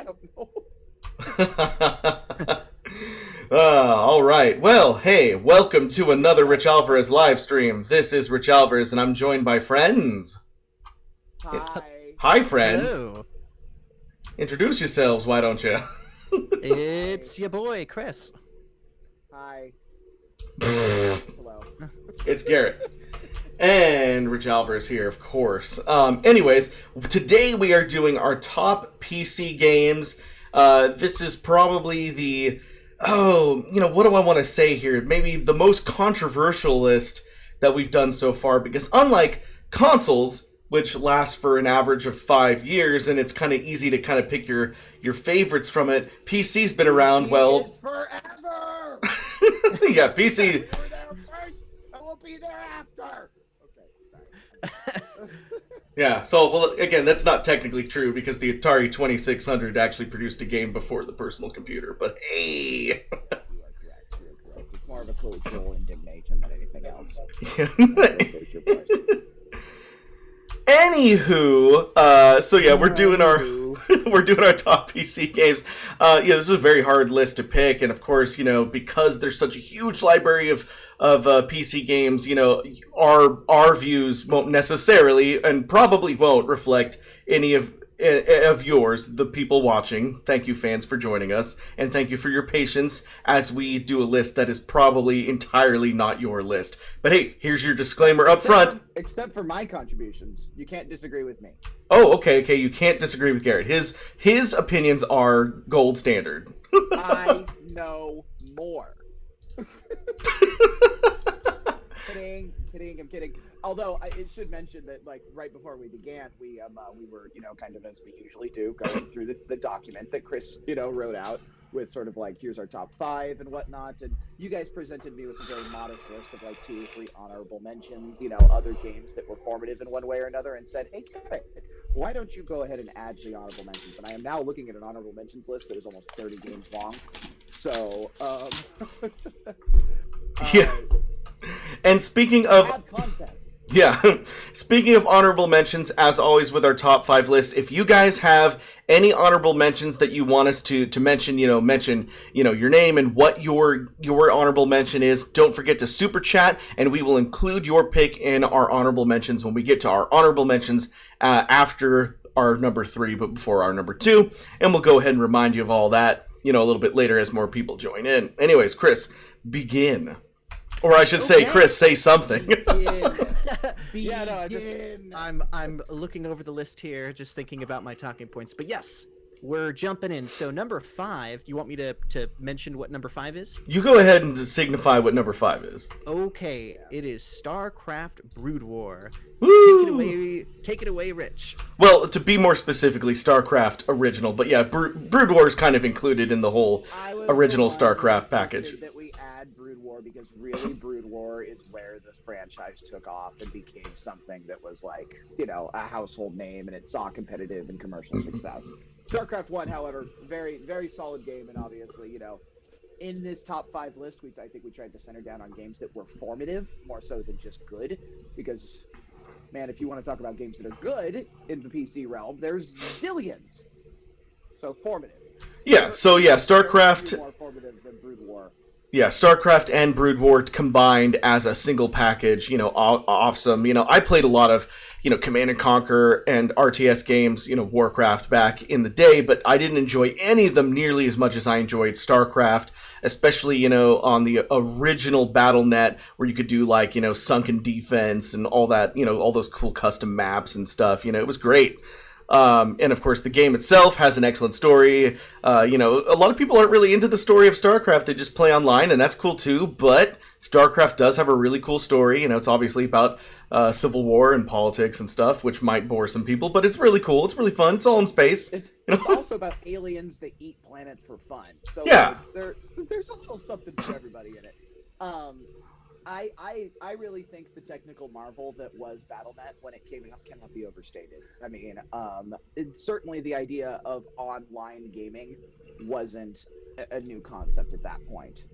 don't know. All right. Well, hey, welcome to another RichAlvarez live stream. This is RichAlvarez, and I'm joined by friends. Hi. Hi, friends. Hello. Introduce yourselves, why don't you? It's your boy, Chris. Hi. Hello. It's Garrett. And RichAlvarez here, of course. Anyways, today we are doing our top PC games. This is probably what do I want to say here? Maybe the most controversial list that we've done so far, because unlike consoles, which last for an average of 5 years, and it's kind of easy to kind of pick your favorites from it, PC's been around, well... Is forever! Yeah, PC... We were there first, and we'll be there after! Okay, sorry. Yeah, so, well, again, that's not technically true, because the Atari 2600 actually produced a game before the personal computer, but hey! You are correct. It's more of a cultural indignation than anything else. Anywho, so yeah, we're doing our top PC games. This is a very hard list to pick, and of course, because there's such a huge library of PC games, our views won't necessarily and probably won't reflect any of yours, the people watching. Thank you, fans, for joining us, and thank you for your patience as we do a list that is probably entirely not your list. But hey, here's your disclaimer up front. Except for my contributions. You can't disagree with me. Oh, okay, you can't disagree with Garrett. His opinions are gold standard. I know more. Kidding, I'm kidding. Although it should mention that, like, right before we began, we were, kind of as we usually do, going through the document that Chris, wrote out with sort of like, here's our top 5 and whatnot, and you guys presented me with a very modest list of like 2 or 3 honorable mentions, other games that were formative in one way or another, and said, hey, Garrett, why don't you go ahead and add the honorable mentions? And I am now looking at an honorable mentions list that is almost 30 games long. So, yeah. And speaking of content. Yeah, speaking of honorable mentions, as always with our top 5 list, if you guys have any honorable mentions that you want us to mention, mention your name and what your honorable mention is, don't forget to super chat, and we will include your pick in our honorable mentions when we get to our honorable mentions after our number 3, but before our number 2, and we'll go ahead and remind you of all that, a little bit later as more people join in. Anyways, Chris, begin. Or I should say, Chris, say something. Yeah, no, I'm looking over the list here, just thinking about my talking points. But yes, we're jumping in. So number 5, you want me to mention what number 5 is? You go ahead and signify what number 5 is. Okay, it is Starcraft Brood War. Woo! Take it away, Rich. Well, to be more specifically, Starcraft original, but yeah, Brood War is kind of included in the whole original Starcraft package. That we add Brood War because really Brood War is where the franchise took off and became something that was like, a household name, and it saw competitive and commercial success. Starcraft 1, however, very, very solid game, and obviously, in this top 5 list, I think we tried to center down on games that were formative, more so than just good, because, man, if you want to talk about games that are good in the PC realm, there's zillions. So, formative. Yeah, so yeah, Starcraft... more formative than Brood War. Yeah, Starcraft and Brood War combined as a single package, awesome. I played a lot of, Command & Conquer and RTS games, Warcraft back in the day, but I didn't enjoy any of them nearly as much as I enjoyed Starcraft, especially, on the original BattleNet where you could do, like, sunken defense and all that, all those cool custom maps and stuff. It was great. And of course, the game itself has an excellent story. A lot of people aren't really into the story of StarCraft. They just play online, and that's cool too. But StarCraft does have a really cool story. It's obviously about civil war and politics and stuff, which might bore some people, but it's really cool. It's really fun. It's all in space. It's also about aliens that eat planets for fun. So yeah, there's a little something for everybody in it. I really think the technical marvel that was BattleNet when it came out cannot be overstated. I mean, certainly the idea of online gaming wasn't a new concept at that point.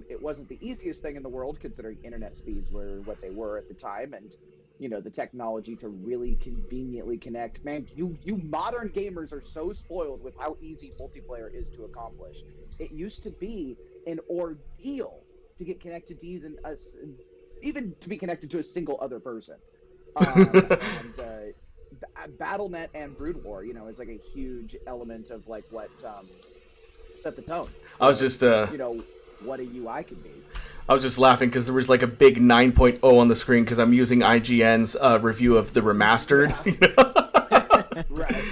It wasn't the easiest thing in the world, considering internet speeds were what they were at the time, and the technology to really conveniently connect. Man, you modern gamers are so spoiled with how easy multiplayer is to accomplish. It used to be an ordeal to get connected to even to be connected to a single other person. And Battle.net and Brood War, is like a huge element of like what set the tone. I was just What a UI can be. I was just laughing because there was like a big 9.0 on the screen because I'm using IGN's review of the remastered. Yeah. Right.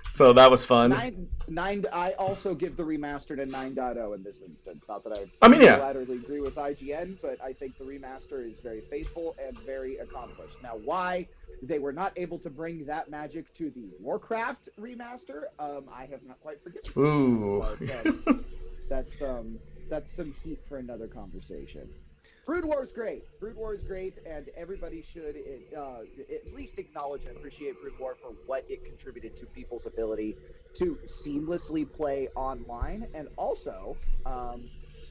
So that was fun. I also give the remastered a 9.0 in this instance. Not that I mean, yeah, laterally agree with IGN, but I think the remaster is very faithful and very accomplished. Now, why they were not able to bring that magic to the Warcraft remaster, I have not quite forgiven. Ooh. But, that's some heat for another conversation. Brood War is great. Brood War is great, and everybody should at least acknowledge and appreciate Brood War for what it contributed to people's ability to seamlessly play online. And also,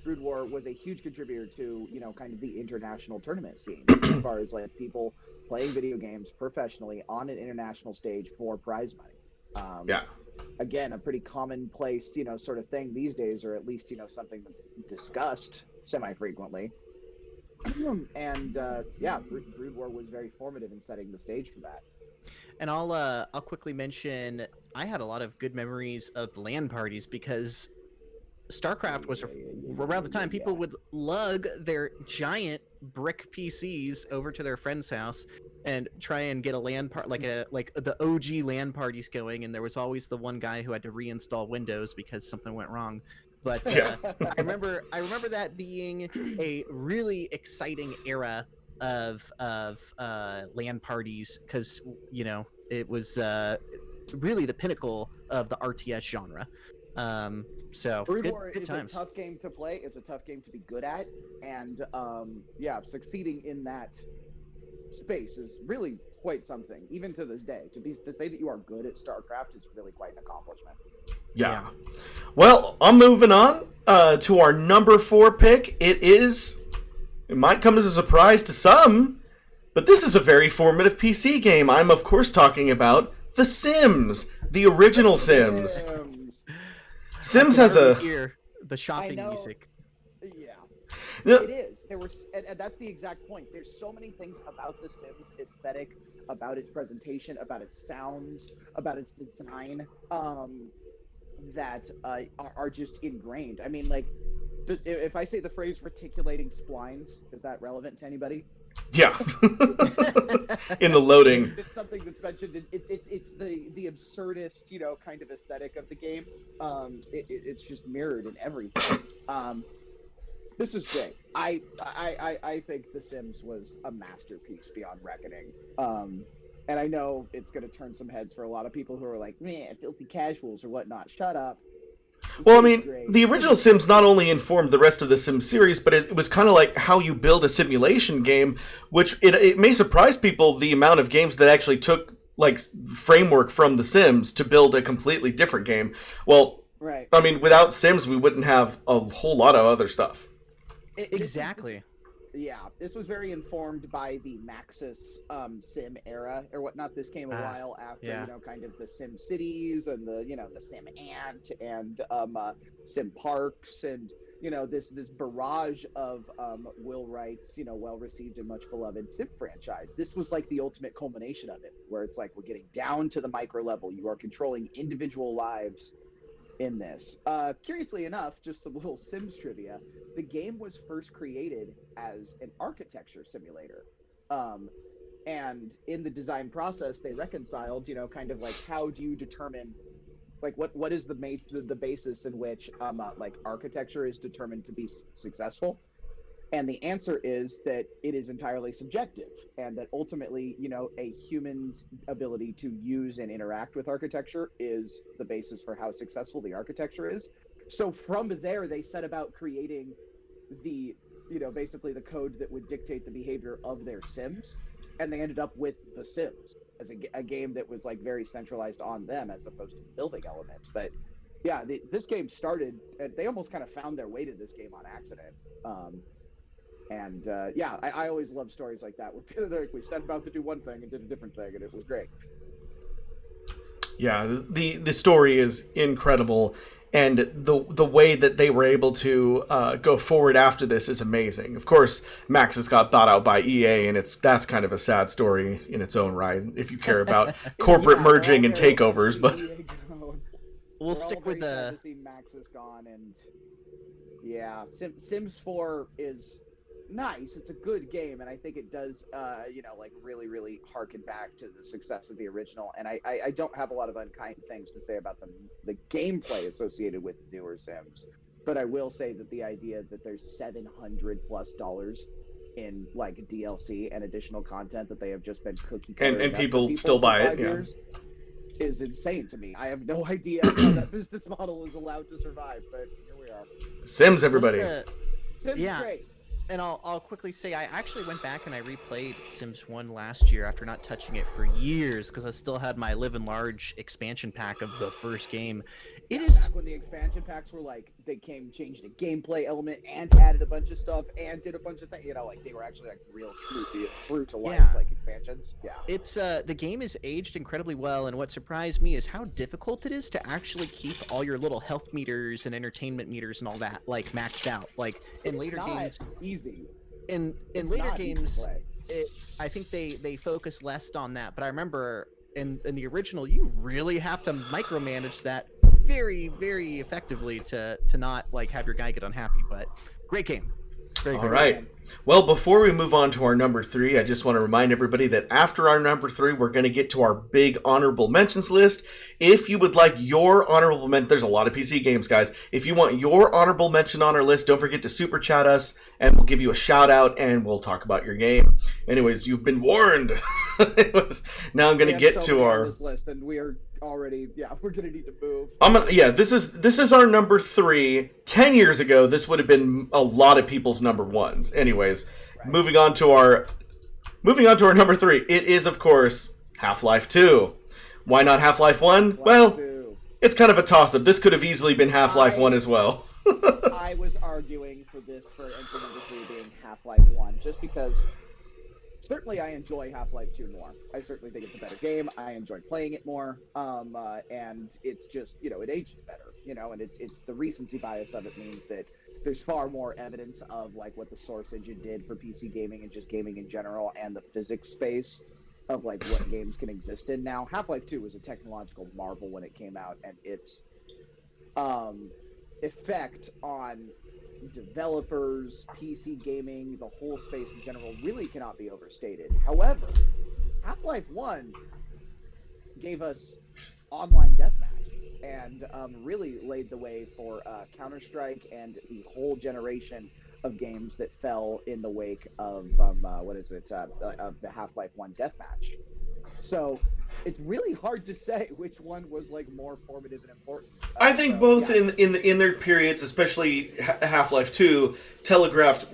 Brood War was a huge contributor to, kind of the international tournament scene as far as like people playing video games professionally on an international stage for prize money. Yeah. Again, a pretty commonplace, sort of thing these days, or at least, something that's discussed semi-frequently. And Brood War was very formative in setting the stage for that. And I'll quickly mention I had a lot of good memories of LAN parties because Starcraft was around the time people would lug their giant brick PCs over to their friend's house and try and get a LAN part like the OG LAN parties going, and there was always the one guy who had to reinstall Windows because something went wrong. But I remember that being a really exciting era of LAN parties because it was really the pinnacle of the RTS genre. So Brood good, War good is times. a tough game to play. It's a tough game to be good at, and succeeding in that space is really quite something. Even to this day, to say that you are good at StarCraft is really quite an accomplishment. Yeah. Well, I'm moving on to our number 4 pick. It might come as a surprise to some, but this is a very formative PC game. I'm, of course, talking about The Sims, the original Sims. Sims has hear the shopping music. Yeah. Yeah. It is. And that's the exact point. There's so many things about The Sims aesthetic, about its presentation, about its sounds, about its design, that are just ingrained. I mean, like, if I say the phrase reticulating splines, is that relevant to anybody? Yeah. In the loading. It's something that's mentioned. It's the absurdist, kind of aesthetic of the game. It's just mirrored in everything. This is great. I think The Sims was a masterpiece beyond reckoning. And I know it's going to turn some heads for a lot of people who are like, man, filthy casuals or whatnot. Shut up. Well, I mean, the original Sims not only informed the rest of the Sims series, but it was kind of like how you build a simulation game, which it may surprise people the amount of games that actually took like framework from the Sims to build a completely different game. Well, right. I mean, without Sims, we wouldn't have a whole lot of other stuff. Exactly. This was very informed by the Maxis Sim era or whatnot. This came a while after, kind of the Sim Cities and the Sim Ant and Sim Parks and, this barrage of Will Wright's, well-received and much beloved Sim franchise. This was like the ultimate culmination of it, where it's like we're getting down to the micro level. You are controlling individual lives in this. Curiously enough, just a little Sims trivia, the game was first created as an architecture simulator. And in the design process, they reconciled, kind of like how do you determine, like what is the basis in which like architecture is determined to be successful? And the answer is that it is entirely subjective, and that ultimately, a human's ability to use and interact with architecture is the basis for how successful the architecture is. So from there, they set about creating the, basically the code that would dictate the behavior of their Sims, and they ended up with The Sims as a game that was like very centralized on them as opposed to the building element. But yeah, this game started, they almost kind of found their way to this game on accident. And yeah, I always love stories like that where we set about to do one thing and did a different thing, and it was great. Yeah, the story is incredible, and the way that they were able to go forward after this is amazing. Of course, Max has got bought out by EA, and that's kind of a sad story in its own right, if you care about corporate merging and takeovers. But we'll stick with the. To see Max is gone, and yeah, Sims 4 is nice. It's a good game, and I think it does, like really, really harken back to the success of the original. And I don't have a lot of unkind things to say about the gameplay associated with the newer Sims, but I will say that the idea that there's $700+ in like DLC and additional content that they have just been cookie cuttering and people still buy it, is insane to me. I have no idea how that business model is allowed to survive, but here we are. Sims, everybody. Sims is great. And I'll quickly say I actually went back and I replayed Sims 1 last year after not touching it for years because I still had my Live and Large expansion pack of the first game. It is back when the expansion packs were like changed the gameplay element and added a bunch of stuff and did a bunch of things. Like they were actually like real true to life like expansions. Yeah. It's the game is aged incredibly well, and what surprised me is how difficult it is to actually keep all your little health meters and entertainment meters and all that like maxed out. Like in later games, easy. In later games, I think they focus less on that. But I remember in the original, you really have to micromanage that very, very effectively to not like have your guy get unhappy. But great game. All right. Well, before we move on to our number 3, I just want to remind everybody that after our number 3, we're going to get to our big honorable mentions list. If you would like your honorable mention, there's a lot of PC games, guys. If you want your honorable mention on our list, don't forget to super chat us, and we'll give you a shout out, and we'll talk about your game. Anyways, you've been warned. Now I'm going to get to our this list, and we are already we're going to need to move. This is our number 3. 10 years ago, this would have been a lot of people's number 1s. Anyways, right. moving on to our number 3. It is, of course, Half-Life 2. Why not Half-Life 1? Well, 2. It's kind of a toss-up. This could have easily been Half-Life 1 as well. I was arguing for entry number 3 being Half-Life 1, just because certainly I enjoy Half-Life 2 more. I certainly think it's a better game. I enjoy playing it more. And it's just, it ages better, and it's the recency bias of it means that there's far more evidence of like what the Source engine did for PC gaming and just gaming in general, and the physics space of like what games can exist in now. Half-Life 2 was a technological marvel when it came out, and its effect on developers, PC gaming, the whole space in general really cannot be overstated. However, Half-Life 1 gave us online deathmatch and really laid the way for Counter-Strike and the whole generation of games that fell in the wake of of the Half-Life 1 deathmatch. So it's really hard to say which one was like more formative and important. I think both in their periods, especially Half-Life 2, telegraphed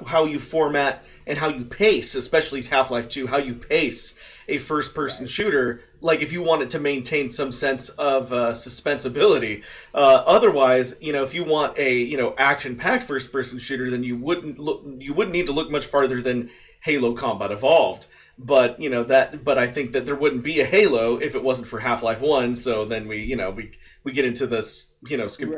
how you format and how you pace, especially Half-Life 2, how you pace a first-person shooter. Like if you wanted to maintain some sense of suspensibility. Otherwise, if you want a action-packed first-person shooter, then you wouldn't need to look much farther than Halo Combat Evolved. But but I think that there wouldn't be a Halo if it wasn't for Half-Life 1. So then we get into this skip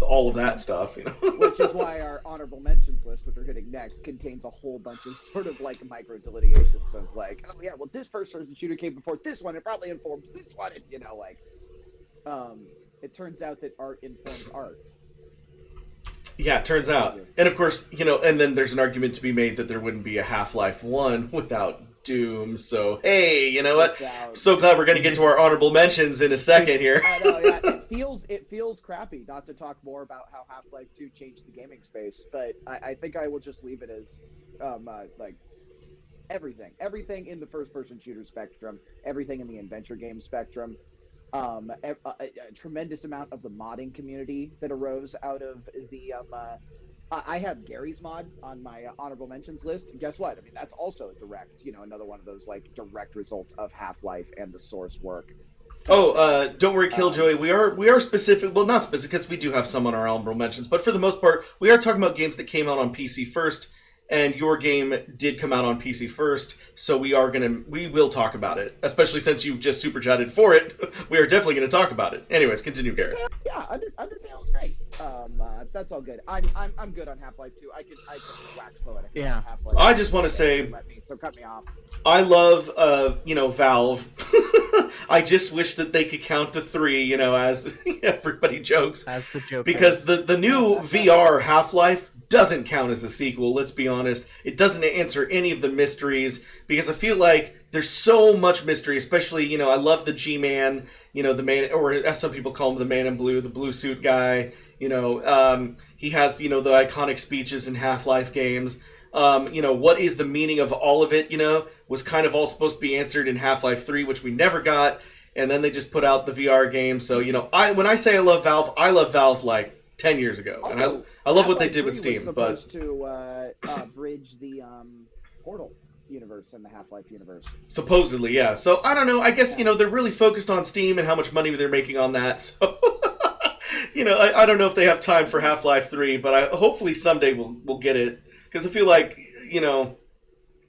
all of that stuff. Which is why our honorable mentions list, which we're hitting next, contains a whole bunch of sort of like micro delineations of like, oh yeah, well this first-person shooter came before this one. It probably informed this one. It turns out that art informs art. Yeah, it turns out. And of course, and then there's an argument to be made that there wouldn't be a Half-Life 1 without Doom. So, hey, you know what? I'm so glad we're going to get to our honorable mentions in a second here. I know, yeah. It feels crappy not to talk more about how Half-Life 2 changed the gaming space, but I think I will just leave it as like everything in the first-person shooter spectrum, everything in the adventure game spectrum. A tremendous amount of the modding community that arose out of the I have Gary's mod on my honorable mentions list. And guess what? I mean, that's also direct, another one of those like direct results of Half-Life and the Source work. Oh, don't worry, Killjoy. We are specific. Well, not specific because we do have some on our honorable mentions, but for the most part, we are talking about games that came out on PC first and your game did come out on PC first, so we will talk about it. Especially since you just super chatted for it, we are definitely going to talk about it. Anyways, continue, Garrett. Yeah, Undertale's great. That's all good. I'm good on Half-Life 2. I can wax poetic. Yeah. Half-Life. I just want to say, so cut me off. I love, Valve. I just wish that they could count to 3, as everybody jokes. As the joke because goes. the new VR Half-Life doesn't count as a sequel, let's be honest. It doesn't answer any of the mysteries, because I feel like there's so much mystery, especially, I love the G-Man, the man, or as some people call him, the man in blue, the blue suit guy, he has, the iconic speeches in Half-Life games. What is the meaning of all of it, was kind of all supposed to be answered in Half-Life 3, which we never got, and then they just put out the VR game, so, when I say I love Valve like 10 years ago, also, and I love what they did with Steam, but to bridge the Portal universe and the Half-Life universe. Supposedly, yeah. So I don't know. I guess they're really focused on Steam and how much money they're making on that. So I don't know if they have time for Half-Life 3, but hopefully someday we'll get it, because I feel like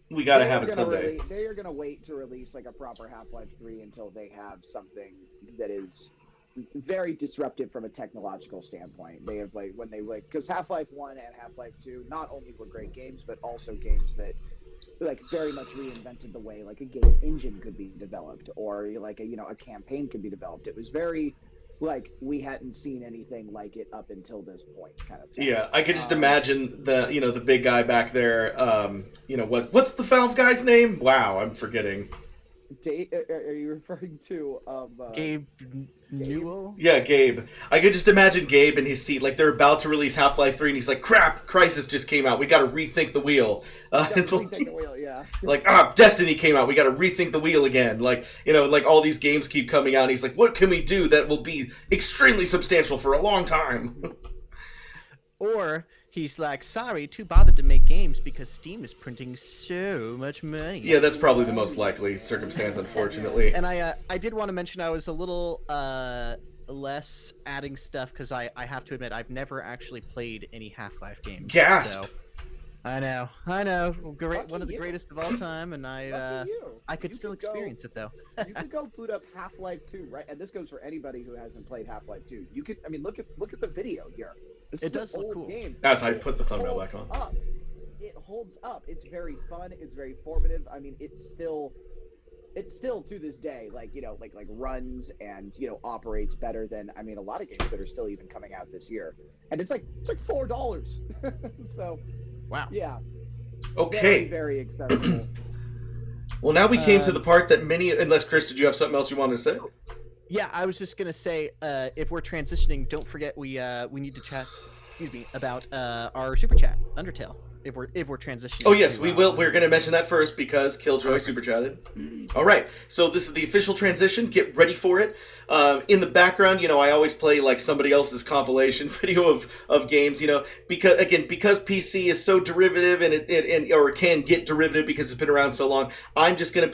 we got to have it someday. They are going to wait to release like a proper Half-Life 3 until they have something that is very disruptive from a technological standpoint. They have because Half-Life 1 and Half-Life 2 not only were great games, but also games that very much reinvented the way like a game engine could be developed, or like a campaign could be developed. It was very we hadn't seen anything like it up until this point kind of thing. Yeah, I could just imagine the big guy back there, what's the Valve guy's name? Wow, I'm forgetting. Are you referring to Gabe Newell? Yeah, Gabe. I could just imagine Gabe in his seat, like they're about to release Half-Life 3, and he's like, "Crap! Crisis just came out. We got to rethink the wheel." Rethink the wheel, yeah. Destiny came out. We got to rethink the wheel again. All these games keep coming out. And he's like, "What can we do that will be extremely substantial for a long time?" Or he's like, sorry, too bothered to make games because Steam is printing so much money. Yeah, that's probably the most likely circumstance, unfortunately. And I did want to mention I was a little less adding stuff because I have to admit I've never actually played any Half-Life games. Gasp! So, I know. Great, one of the greatest of all time, and I could still experience it though. You could go boot up Half-Life 2, right? And this goes for anybody who hasn't played Half-Life 2. You could, look at the video here. It does look cool. Game. As I put the thumbnail back on. It holds up. It's very fun. It's very formative. It's still to this day runs and operates better than a lot of games that are still even coming out this year. And it's like $4. So wow. Yeah. Okay. Very, very accessible. Well, now we came to the part that unless Chris, did you have something else you wanted to say? Yeah, I was just gonna say, if we're transitioning, don't forget we need to chat. Excuse me, about our super chat, Undertale. If we're transitioning. Oh yes, we will. We're gonna mention that first because Killjoy super chatted. All right, so this is the official transition. Get ready for it. In the background, I always play like somebody else's compilation video of games. Because PC is so derivative and it can get derivative because it's been around so long. I'm just gonna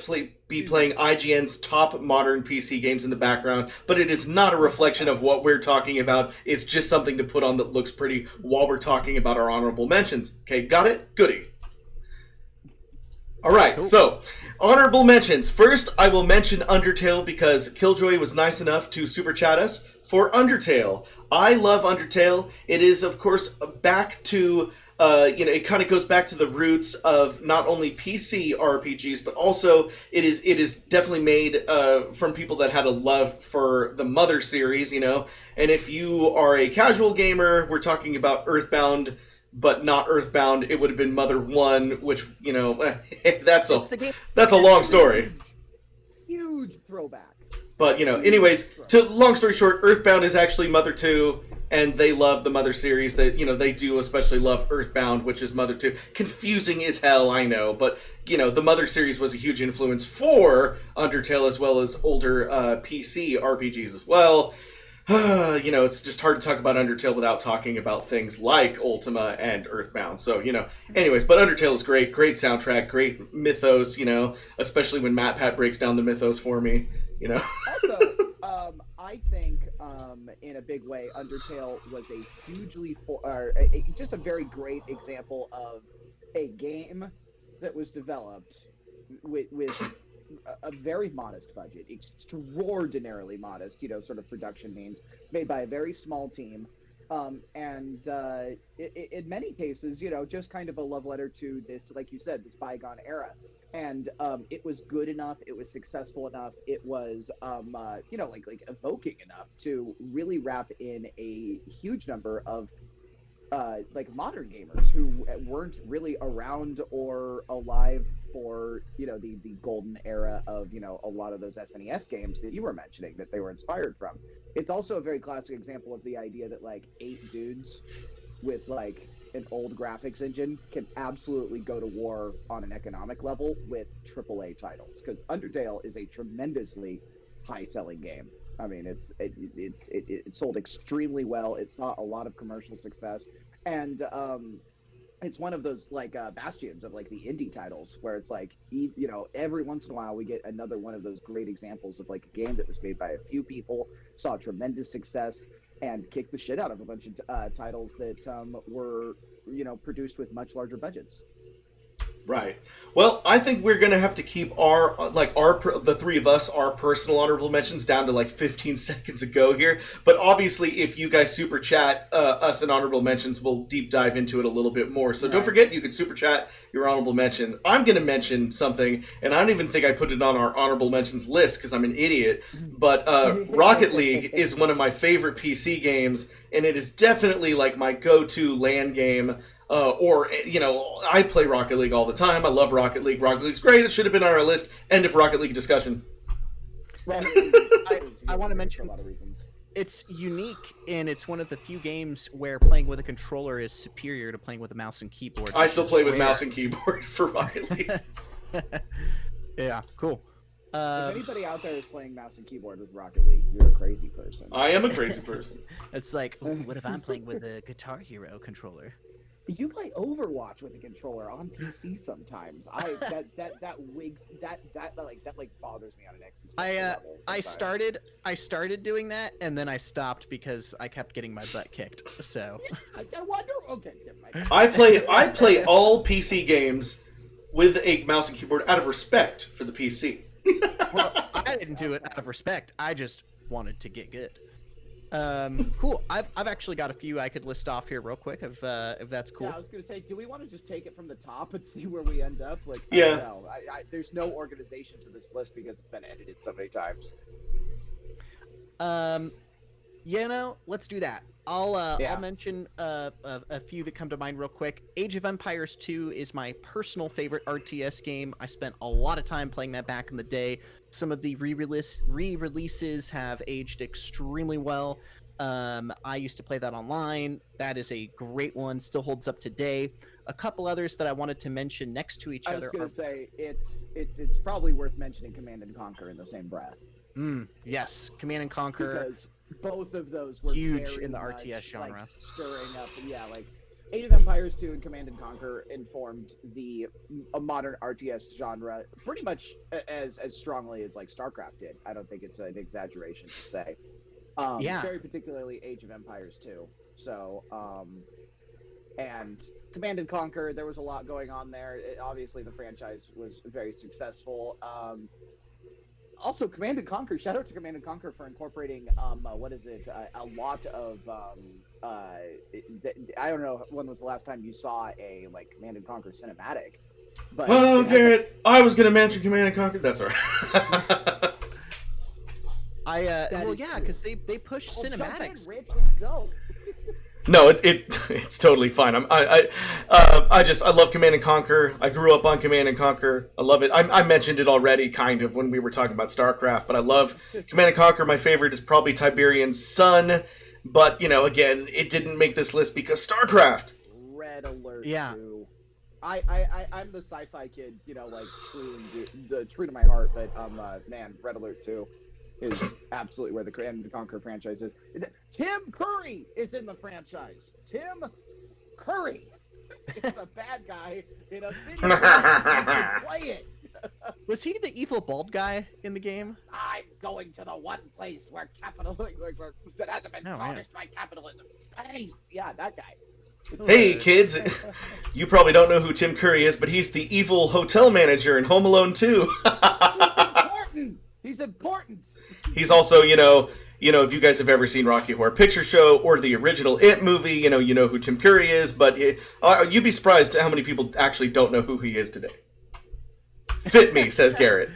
be playing IGN's top modern PC games in the background, but it is not a reflection of what we're talking about. It's just something to put on that looks pretty while we're talking about our honorable mentions. Okay, got it? Goody. All right, cool. So honorable mentions. First, I will mention Undertale because Killjoy was nice enough to super chat us for Undertale. I love Undertale. It is, of course, back to it kind of goes back to the roots of not only PC RPGs, but also it is definitely made from people that had a love for the Mother series, And if you are a casual gamer, we're talking about Earthbound, but not Earthbound. It would have been Mother 1, which that's a long story. Huge throwback. But anyways, long story short, Earthbound is actually Mother 2. And they love the Mother series. That they do especially love Earthbound, which is Mother 2. Confusing as hell, I know, but the Mother series was a huge influence for Undertale as well as older PC RPGs as well. It's just hard to talk about Undertale without talking about things like Ultima and Earthbound. So anyways, but Undertale is great soundtrack, great mythos. Especially when MatPat breaks down the mythos for me. Also, I think in a big way, Undertale was a hugely just a very great example of a game that was developed with a very modest budget, extraordinarily modest, sort of production means, made by a very small team. And in many cases, just kind of a love letter to this, like you said, this bygone era. And it was good enough, it was successful enough, it was, like evoking enough to really wrap in a huge number of like modern gamers who weren't really around or alive for the golden era of a lot of those SNES games that you were mentioning that they were inspired from. It's also a very classic example of the idea that like 8 dudes with like an old graphics engine can absolutely go to war on an economic level with AAA titles, because Undertale is a tremendously high selling game. I mean, it sold extremely well. It saw a lot of commercial success, and it's one of those like bastions of like the indie titles where it's like every once in a while we get another one of those great examples of like a game that was made by a few people, saw tremendous success, and kicked the shit out of a bunch of titles that were produced with much larger budgets. Right. Well, I think we're gonna have to keep the three of us, our personal honorable mentions down to like 15 seconds ago here. But obviously, if you guys super chat us in honorable mentions, we'll deep dive into it a little bit more. So don't forget, you can super chat your honorable mention. I'm gonna mention something, and I don't even think I put it on our honorable mentions list because I'm an idiot. But Rocket League is one of my favorite PC games, and it is definitely like my go-to LAN game. I play Rocket League all the time. I love Rocket League. Rocket League's great. It should have been on our list. End of Rocket League discussion. I want to mention a lot of reasons. It's unique, and it's one of the few games where playing with a controller is superior to playing with a mouse and keyboard. I still play with mouse and keyboard for Rocket League. Yeah, cool. If anybody out there is playing mouse and keyboard with Rocket League, you're a crazy person. I am a crazy person. It's like, what if I'm playing with a Guitar Hero controller? You play Overwatch with a controller on PC sometimes. That bothers me on an existential level. I started doing that, and then I stopped because I kept getting my butt kicked. So I wonder. Okay, never mind. I play all PC games with a mouse and keyboard out of respect for the PC. Well, I didn't do it out of respect. I just wanted to get good. Cool. I've actually got a few I could list off here real quick if that's cool. Yeah, I was gonna say, do we want to just take it from the top and see where we end up? Like, yeah. I don't know. There's no organization to this list because it's been edited so many times. Let's do that. I'll mention a few that come to mind real quick. Age of Empires 2 is my personal favorite RTS game. I spent a lot of time playing that back in the day. Some of the re-releases have aged extremely well. I used to play that online. That is a great one. Still holds up today. A couple others that I wanted to mention next to each other. I was going to say it's probably worth mentioning Command and Conquer in the same breath. Yes, Command and Conquer. Because both of those were huge in the RTS genre. Like, stirring up, like Age of Empires 2 and Command and Conquer informed a modern RTS genre pretty much as strongly as like Starcraft did. I don't think it's an exaggeration to say. Very particularly Age of Empires 2. So, and Command and Conquer, there was a lot going on there. Obviously, the franchise was very successful. Also, Command and Conquer. Shout out to Command and Conquer for incorporating a lot of I don't know when was the last time you saw a like Command and Conquer cinematic. But Garrett, I was gonna mention Command and Conquer. That's all right. Because they push cinematics. Rich, let's go. No, it's totally fine. I love Command and Conquer. I grew up on Command and Conquer. I love it. I mentioned it already, kind of, when we were talking about StarCraft. But I love Command and Conquer. My favorite is probably Tiberian's Son. But again, it didn't make this list because StarCraft. Red Alert. Yeah. Too. I'm the sci-fi kid. Like true to my heart. But man, Red Alert 2. Is absolutely where the Command and Conquer franchise is. Tim Curry is in the franchise. Tim Curry. It's a bad guy in a video game. Play it. Was he the evil bald guy in the game? I'm going to the one place where capitalism that hasn't been tarnished by capitalism. Space. Yeah, that guy. Hey, kids, you probably don't know who Tim Curry is, but he's the evil hotel manager in Home Alone 2. He's important. He's important. He's also, if you guys have ever seen Rocky Horror Picture Show or the original It movie, you know who Tim Curry is, but you'd be surprised how many people actually don't know who he is today. Fit me, says Garrett.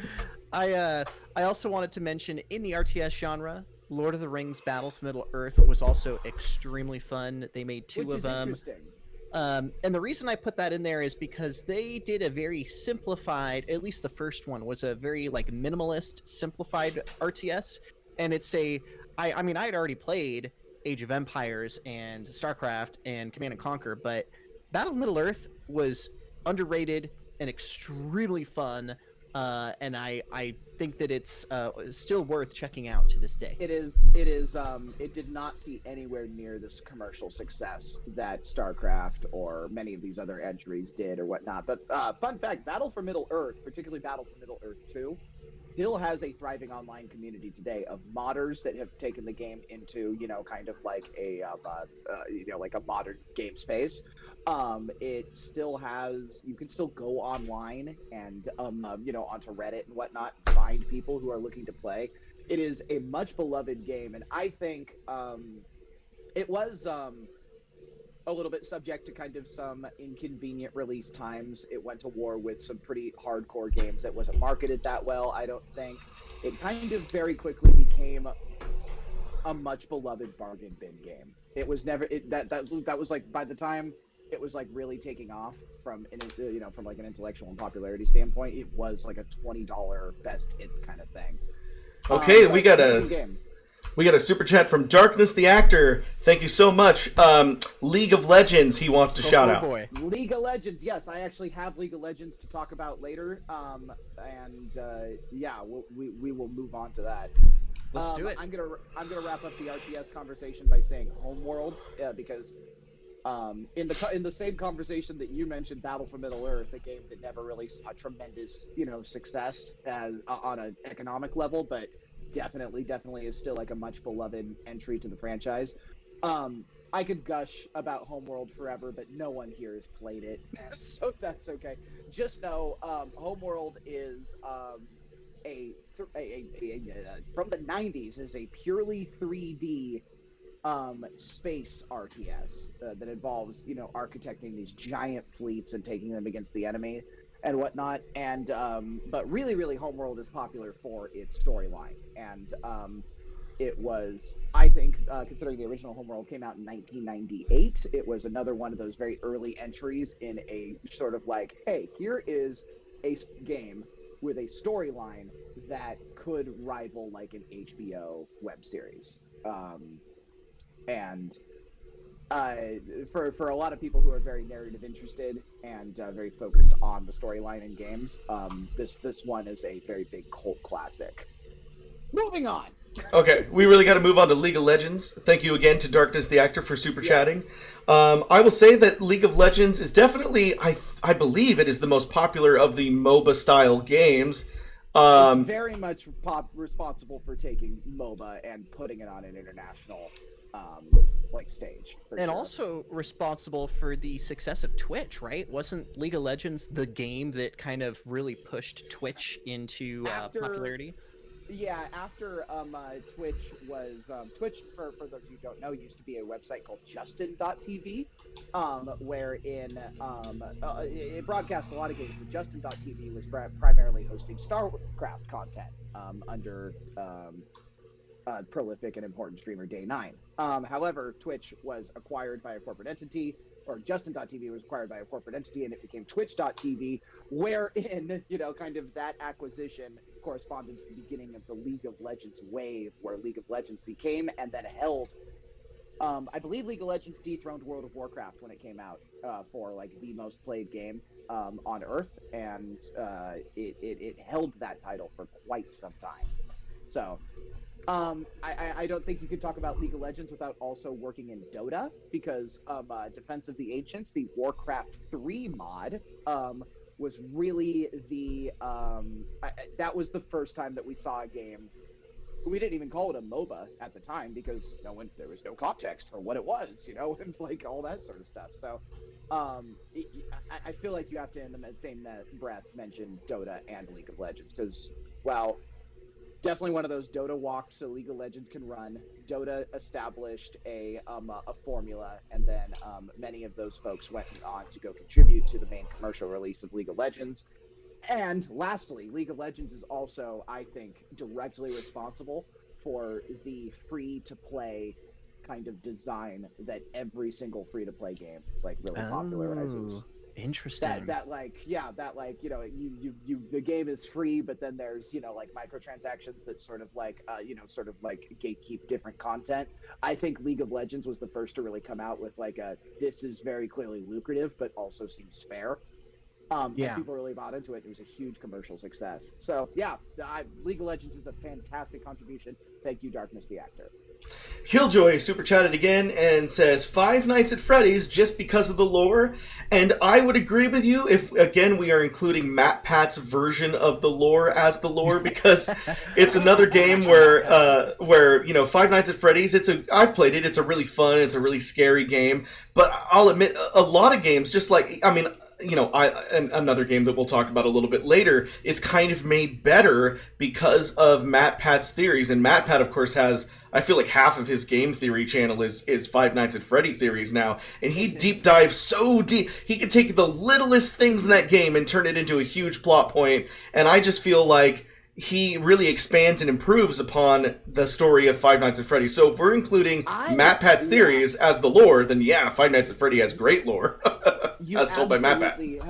I also wanted to mention, in the RTS genre, Lord of the Rings Battle for Middle-earth was also extremely fun. They made two of them. And the reason I put that in there is because they did a very simplified, at least the first one was a very minimalist, simplified RTS. And it's I had already played Age of Empires and Starcraft and Command and Conquer, but Battle of Middle-earth was underrated and extremely fun. And I think that it's still worth checking out to this day. It is. It did not see anywhere near this commercial success that StarCraft or many of these other entries did or whatnot. But fun fact: Battle for Middle-earth, particularly Battle for Middle-earth 2, still has a thriving online community today of modders that have taken the game into kind of like a modern game space. It still has, you can still go online and onto Reddit and whatnot, find people who are looking to play. It is a much beloved game, and I think it was a little bit subject to kind of some inconvenient release times. It went to war with some pretty hardcore games that wasn't marketed that well, I don't think. It kind of very quickly became a much beloved bargain bin game. It was never that was like, by the time it was like really taking off from like an intellectual and popularity standpoint, it was like a $20 best hits kind of thing. Okay, we got a super chat from Darkness the Actor. Thank you so much. League of Legends, he wants to shout out. Boy. League of Legends, yes, I actually have League of Legends to talk about later. We will move on to that. Let's do it. I'm gonna wrap up the RTS conversation by saying Homeworld, because in the same conversation that you mentioned, Battle for Middle-earth, a game that never really saw tremendous success on an economic level, but definitely is still like a much beloved entry to the franchise. I could gush about Homeworld forever, but no one here has played it, so that's okay. Just know, Homeworld is from the 90s, is a purely 3D space RTS that involves architecting these giant fleets and taking them against the enemy and whatnot. And but really Homeworld is popular for its storyline, and it was, I think, considering the original Homeworld came out in 1998, it was another one of those very early entries in a sort of like, hey, here is a game with a storyline that could rival like an HBO web series. And for a lot of people who are very narrative interested and very focused on the storyline in games, this one is a very big cult classic. Moving on. Okay, we really got to move on to League of Legends. Thank you again to Darkness the Actor for super chatting. I will say that League of Legends is definitely, I believe it is the most popular of the MOBA style games. It's very much responsible for taking MOBA and putting it on an international stage. And also responsible for the success of Twitch, right? Wasn't League of Legends the game that kind of really pushed Twitch into popularity? Yeah, after Twitch was Twitch, for those of you who don't know, used to be a website called Justin.tv, wherein it broadcast a lot of games, but Justin.tv was primarily hosting Starcraft content under prolific and important streamer Day9. However, Twitch was acquired by a corporate entity, or Justin.tv was acquired by a corporate entity, and it became Twitch.tv, wherein, kind of that acquisition corresponded to the beginning of the League of Legends wave, where League of Legends became and then held. I believe League of Legends dethroned World of Warcraft when it came out for like the most played game on Earth, and it held that title for quite some time. So I don't think you could talk about League of Legends without also working in Dota, because Defense of the Ancients, the Warcraft 3 mod, was really the that was the first time that we saw a game we didn't even call it a MOBA at the time because there was no context for what it was, and like all that sort of stuff. So I feel like you have to, in the same breath, mention Dota and League of Legends because, well, definitely one of those. Dota walked so League of Legends can run. Dota established a formula, and then many of those folks went on to go contribute to the main commercial release of League of Legends. And lastly, League of Legends is also, I think, directly responsible for the free-to-play kind of design that every single free-to-play game like really popularizes. Interesting. The game is free, but then there's like microtransactions that sort of like gatekeep different content. I think League of Legends was the first to really come out with like this is very clearly lucrative, but also seems fair. And people really bought into it. It was a huge commercial success. So League of Legends is a fantastic contribution. Thank you, Darkness the Actor. Killjoy super chatted again and says Five Nights at Freddy's just because of the lore, and I would agree with you if again we are including Matt Pat's version of the lore as the lore, because it's another game where Five Nights at Freddy's, I've played it, it's a really fun, it's a really scary game, but I'll admit a lot of games, just like another game that we'll talk about a little bit later is kind of made better because of Matt Pat's theories, and Matt Pat of course has, I feel like half of his game theory channel is Five Nights at Freddy theories now, and he deep dives so deep. He can take the littlest things in that game and turn it into a huge plot point, and I just feel like he really expands and improves upon the story of Five Nights at Freddy. So if we're including Matt Pat's theories as the lore, then Five Nights at Freddy has great lore, as told by Matt Pat. You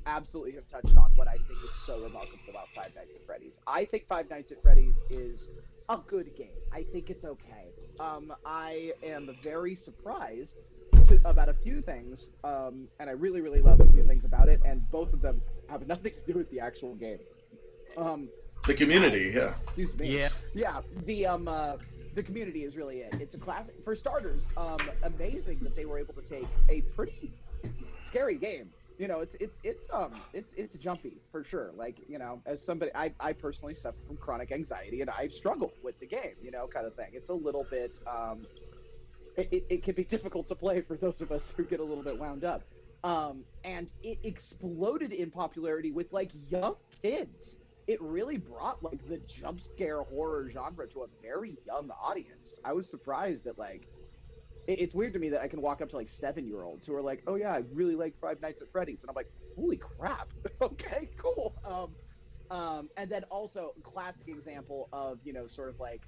absolutely have touched on what I think is so remarkable about Five Nights at Freddy's. I think Five Nights at Freddy's is a good game. I think it's okay. I am very surprised about a few things, and I really, really love a few things about it, and both of them have nothing to do with the actual game. The community, Excuse me. Yeah. The community is really it. It's a classic. For starters, amazing that they were able to take a pretty scary game. It's jumpy for sure. Like, as somebody, I personally suffer from chronic anxiety, and I struggle with the game, kind of thing. It's a little bit, it can be difficult to play for those of us who get a little bit wound up. And it exploded in popularity with like young kids. It really brought like the jump scare horror genre to a very young audience. I was surprised at like, it's weird to me that I can walk up to like 7-year-olds who are like, oh yeah, I really like Five Nights at Freddy's. And I'm like, holy crap. Okay, cool. And then also classic example of, sort of like,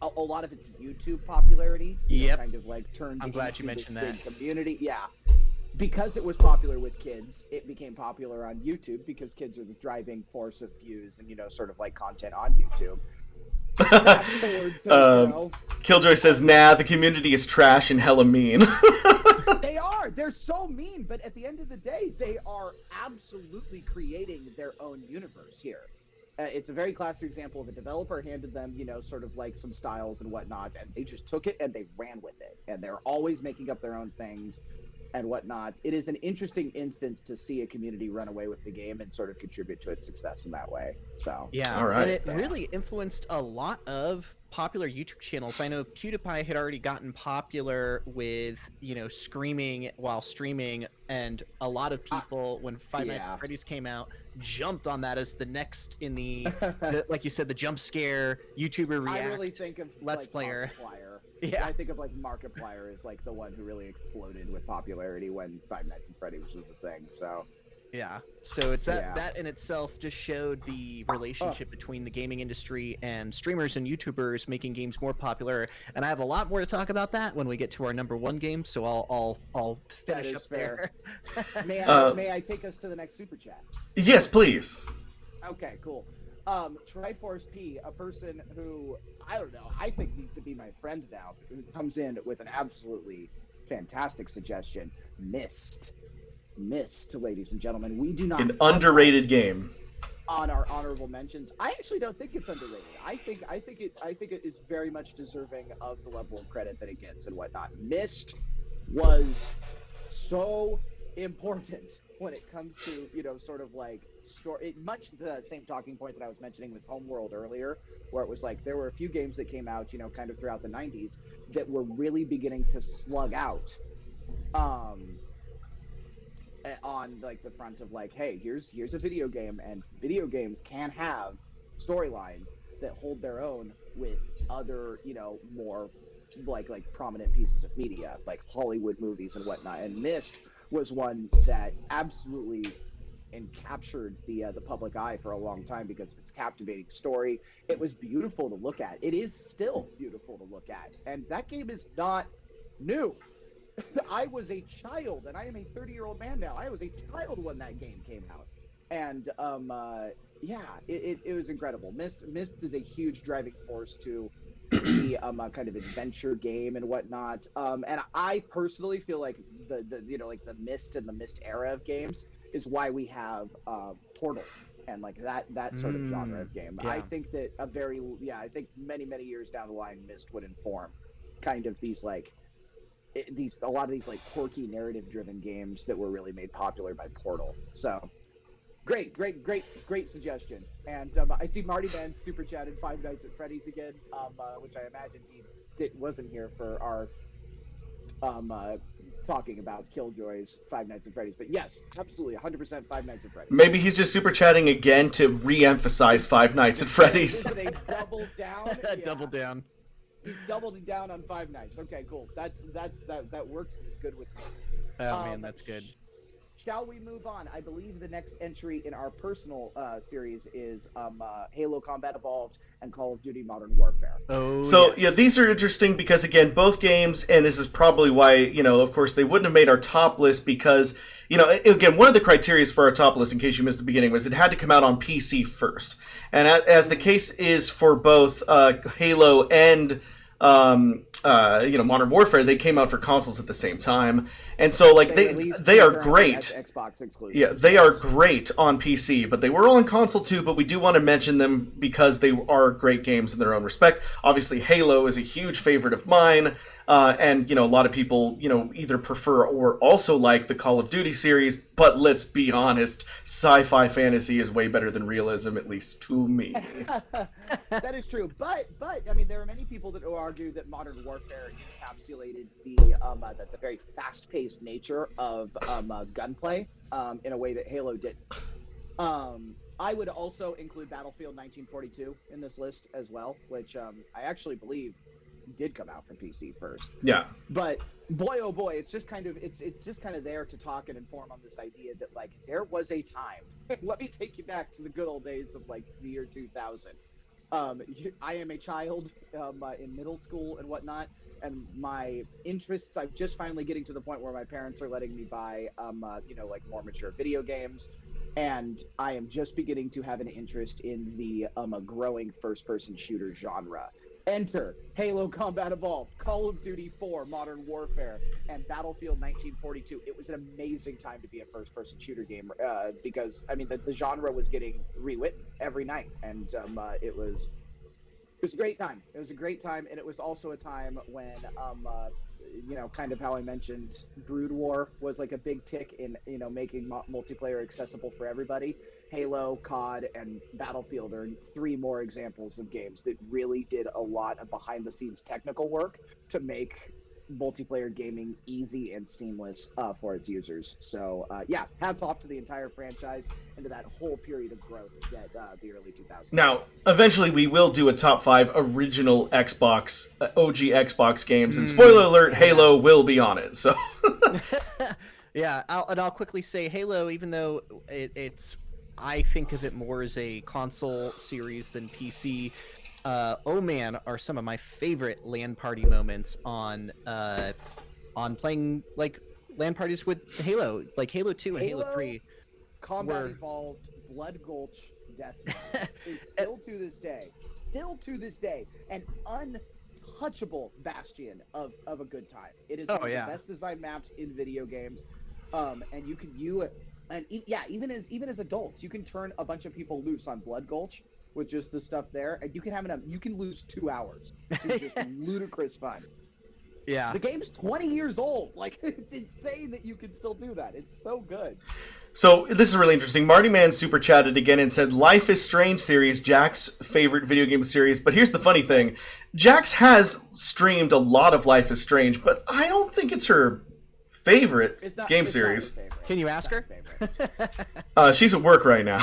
a lot of its YouTube popularity. Kind of like turned I'm glad you mentioned that. Community. Yeah. Because it was popular with kids, it became popular on YouTube because kids are the driving force of views and, sort of like content on YouTube. Killjoy says, nah, the community is trash and hella mean. They are. They're so mean, but at the end of the day, they are absolutely creating their own universe here. It's a very classic example of a developer handed them, sort of like some styles and whatnot, and they just took it and they ran with it. And they're always making up their own things and whatnot. It is an interesting instance to see a community run away with the game and sort of contribute to its success in that way. So all right. And it really influenced a lot of popular YouTube channels. I know PewDiePie had already gotten popular with, screaming while streaming, and a lot of people, when Five Nights at Freddy's came out, jumped on that as the next in the like you said, the jump scare YouTuber react. I really think of Let's Player. Yeah, I think of like Markiplier as like the one who really exploded with popularity when Five Nights at Freddy's was the thing. So so it's that in itself just showed the relationship between the gaming industry and streamers and YouTubers making games more popular. And I have a lot more to talk about that when we get to our number one game. So I'll finish up there. May I take us to the next super chat? Yes, please. Okay, cool. Triforce P, a person who, I don't know, I think needs to be my friend now, who comes in with an absolutely fantastic suggestion. Mist, ladies and gentlemen. We do not... An underrated game. On our honorable mentions. I actually don't think it's underrated. I think it is very much deserving of the level of credit that it gets and whatnot. Mist was so important when it comes to, you know, sort of like story. Much the same talking point that I was mentioning with Homeworld earlier, where it was like there were a few games that came out, you know, kind of throughout the 90s that were really beginning to slug out on like the front of like, hey, here's a video game, and video games can have storylines that hold their own with other, you know, more like prominent pieces of media like Hollywood movies and whatnot. And Myst was one that absolutely and captured the public eye for a long time because of its captivating story. It was beautiful to look at. It is still beautiful to look at, and that game is not new. I was a child, and I am a 30-year-old man now. I was a child when that game came out, and yeah, it was incredible. Myst is a huge driving force to the kind of adventure game and whatnot. And I personally feel like the you know, like the Myst and the Myst era of games is why we have Portal and like that sort of genre of game. Yeah. I think that I think many years down the line, Myst would inform kind of these like a lot of these like quirky narrative driven games that were really made popular by Portal. So great suggestion. And I see Marty Man super chatted Five Nights at Freddy's again, which I imagine he wasn't here for our talking about Killjoy's Five Nights at Freddy's. But yes, absolutely 100% Five Nights at Freddy's. Maybe he's just super chatting again to re-emphasize Five Nights at Freddy's. Is it a double down? Yeah. Double down. He's doubled down on Five Nights. Okay, cool. That works. It's good with me. Oh man, that's good. Shall we move on? I believe the next entry in our personal series is Halo Combat Evolved and Call of Duty Modern Warfare. Oh, so yes. Yeah, these are interesting because again, both games, and this is probably why, you know, of course, they wouldn't have made our top list because, you know, again, one of the criteria for our top list, in case you missed the beginning, was it had to come out on PC first, and as the case is for both Halo and you know, Modern Warfare, they came out for consoles at the same time, and so like they are great. Xbox exclusive. Yeah, they are great on PC, but they were on console too. But we do want to mention them because they are great games in their own respect. Obviously, Halo is a huge favorite of mine, and you know, a lot of people, you know, either prefer or also like the Call of Duty series. But let's be honest, sci-fi fantasy is way better than realism, at least to me. That is true, but I mean, there are many people that will argue that Modern Warfare encapsulated the very fast-paced nature of gunplay in a way that Halo didn't. I would also include Battlefield 1942 in this list as well, which I actually believe did come out from PC first. Yeah. But boy, oh boy, it's just kind of there to talk and inform on this idea that like there was a time. Let me take you back to the good old days of like the year 2000. I am a child in middle school and whatnot, and my interests, I'm just finally getting to the point where my parents are letting me buy, you know, like more mature video games, and I am just beginning to have an interest in the a growing first-person shooter genre. Enter Halo Combat Evolved, Call of Duty 4, Modern Warfare, and Battlefield 1942. It was an amazing time to be a first-person shooter gamer because, I mean, the genre was getting rewritten every night, and it was a great time. It was a great time, and it was also a time when, you know, kind of how I mentioned, Brood War was like a big tick in, you know, making multiplayer accessible for everybody. Halo, COD, and Battlefield are three more examples of games that really did a lot of behind-the-scenes technical work to make multiplayer gaming easy and seamless for its users. So, yeah, hats off to the entire franchise and to that whole period of growth that the early 2000s. Now, eventually we will do a top 5 original Xbox, OG Xbox games, and spoiler alert, Halo will be on it, so... Yeah, I'll quickly say Halo, even though it's... I think of it more as a console series than PC. Oh man, are some of my favorite LAN party moments on playing like LAN parties with Halo, like Halo 2 and Halo 3. Combat Evolved, Blood Gulch, Deathmatch is still to this day, an untouchable bastion of a good time. It is one of the best designed maps in video games, and even as adults, you can turn a bunch of people loose on Blood Gulch with just the stuff there, and you can lose 2 hours to just ludicrous fun. Yeah. The game's 20 years old. Like, it's insane that you can still do that. It's so good. So this is really interesting. Marty Man super chatted again and said, Life is Strange series, Jack's favorite video game series. But here's the funny thing. Jax has streamed a lot of Life is Strange, but I don't think it's her favorite game series. Can you ask her? She's at work right now.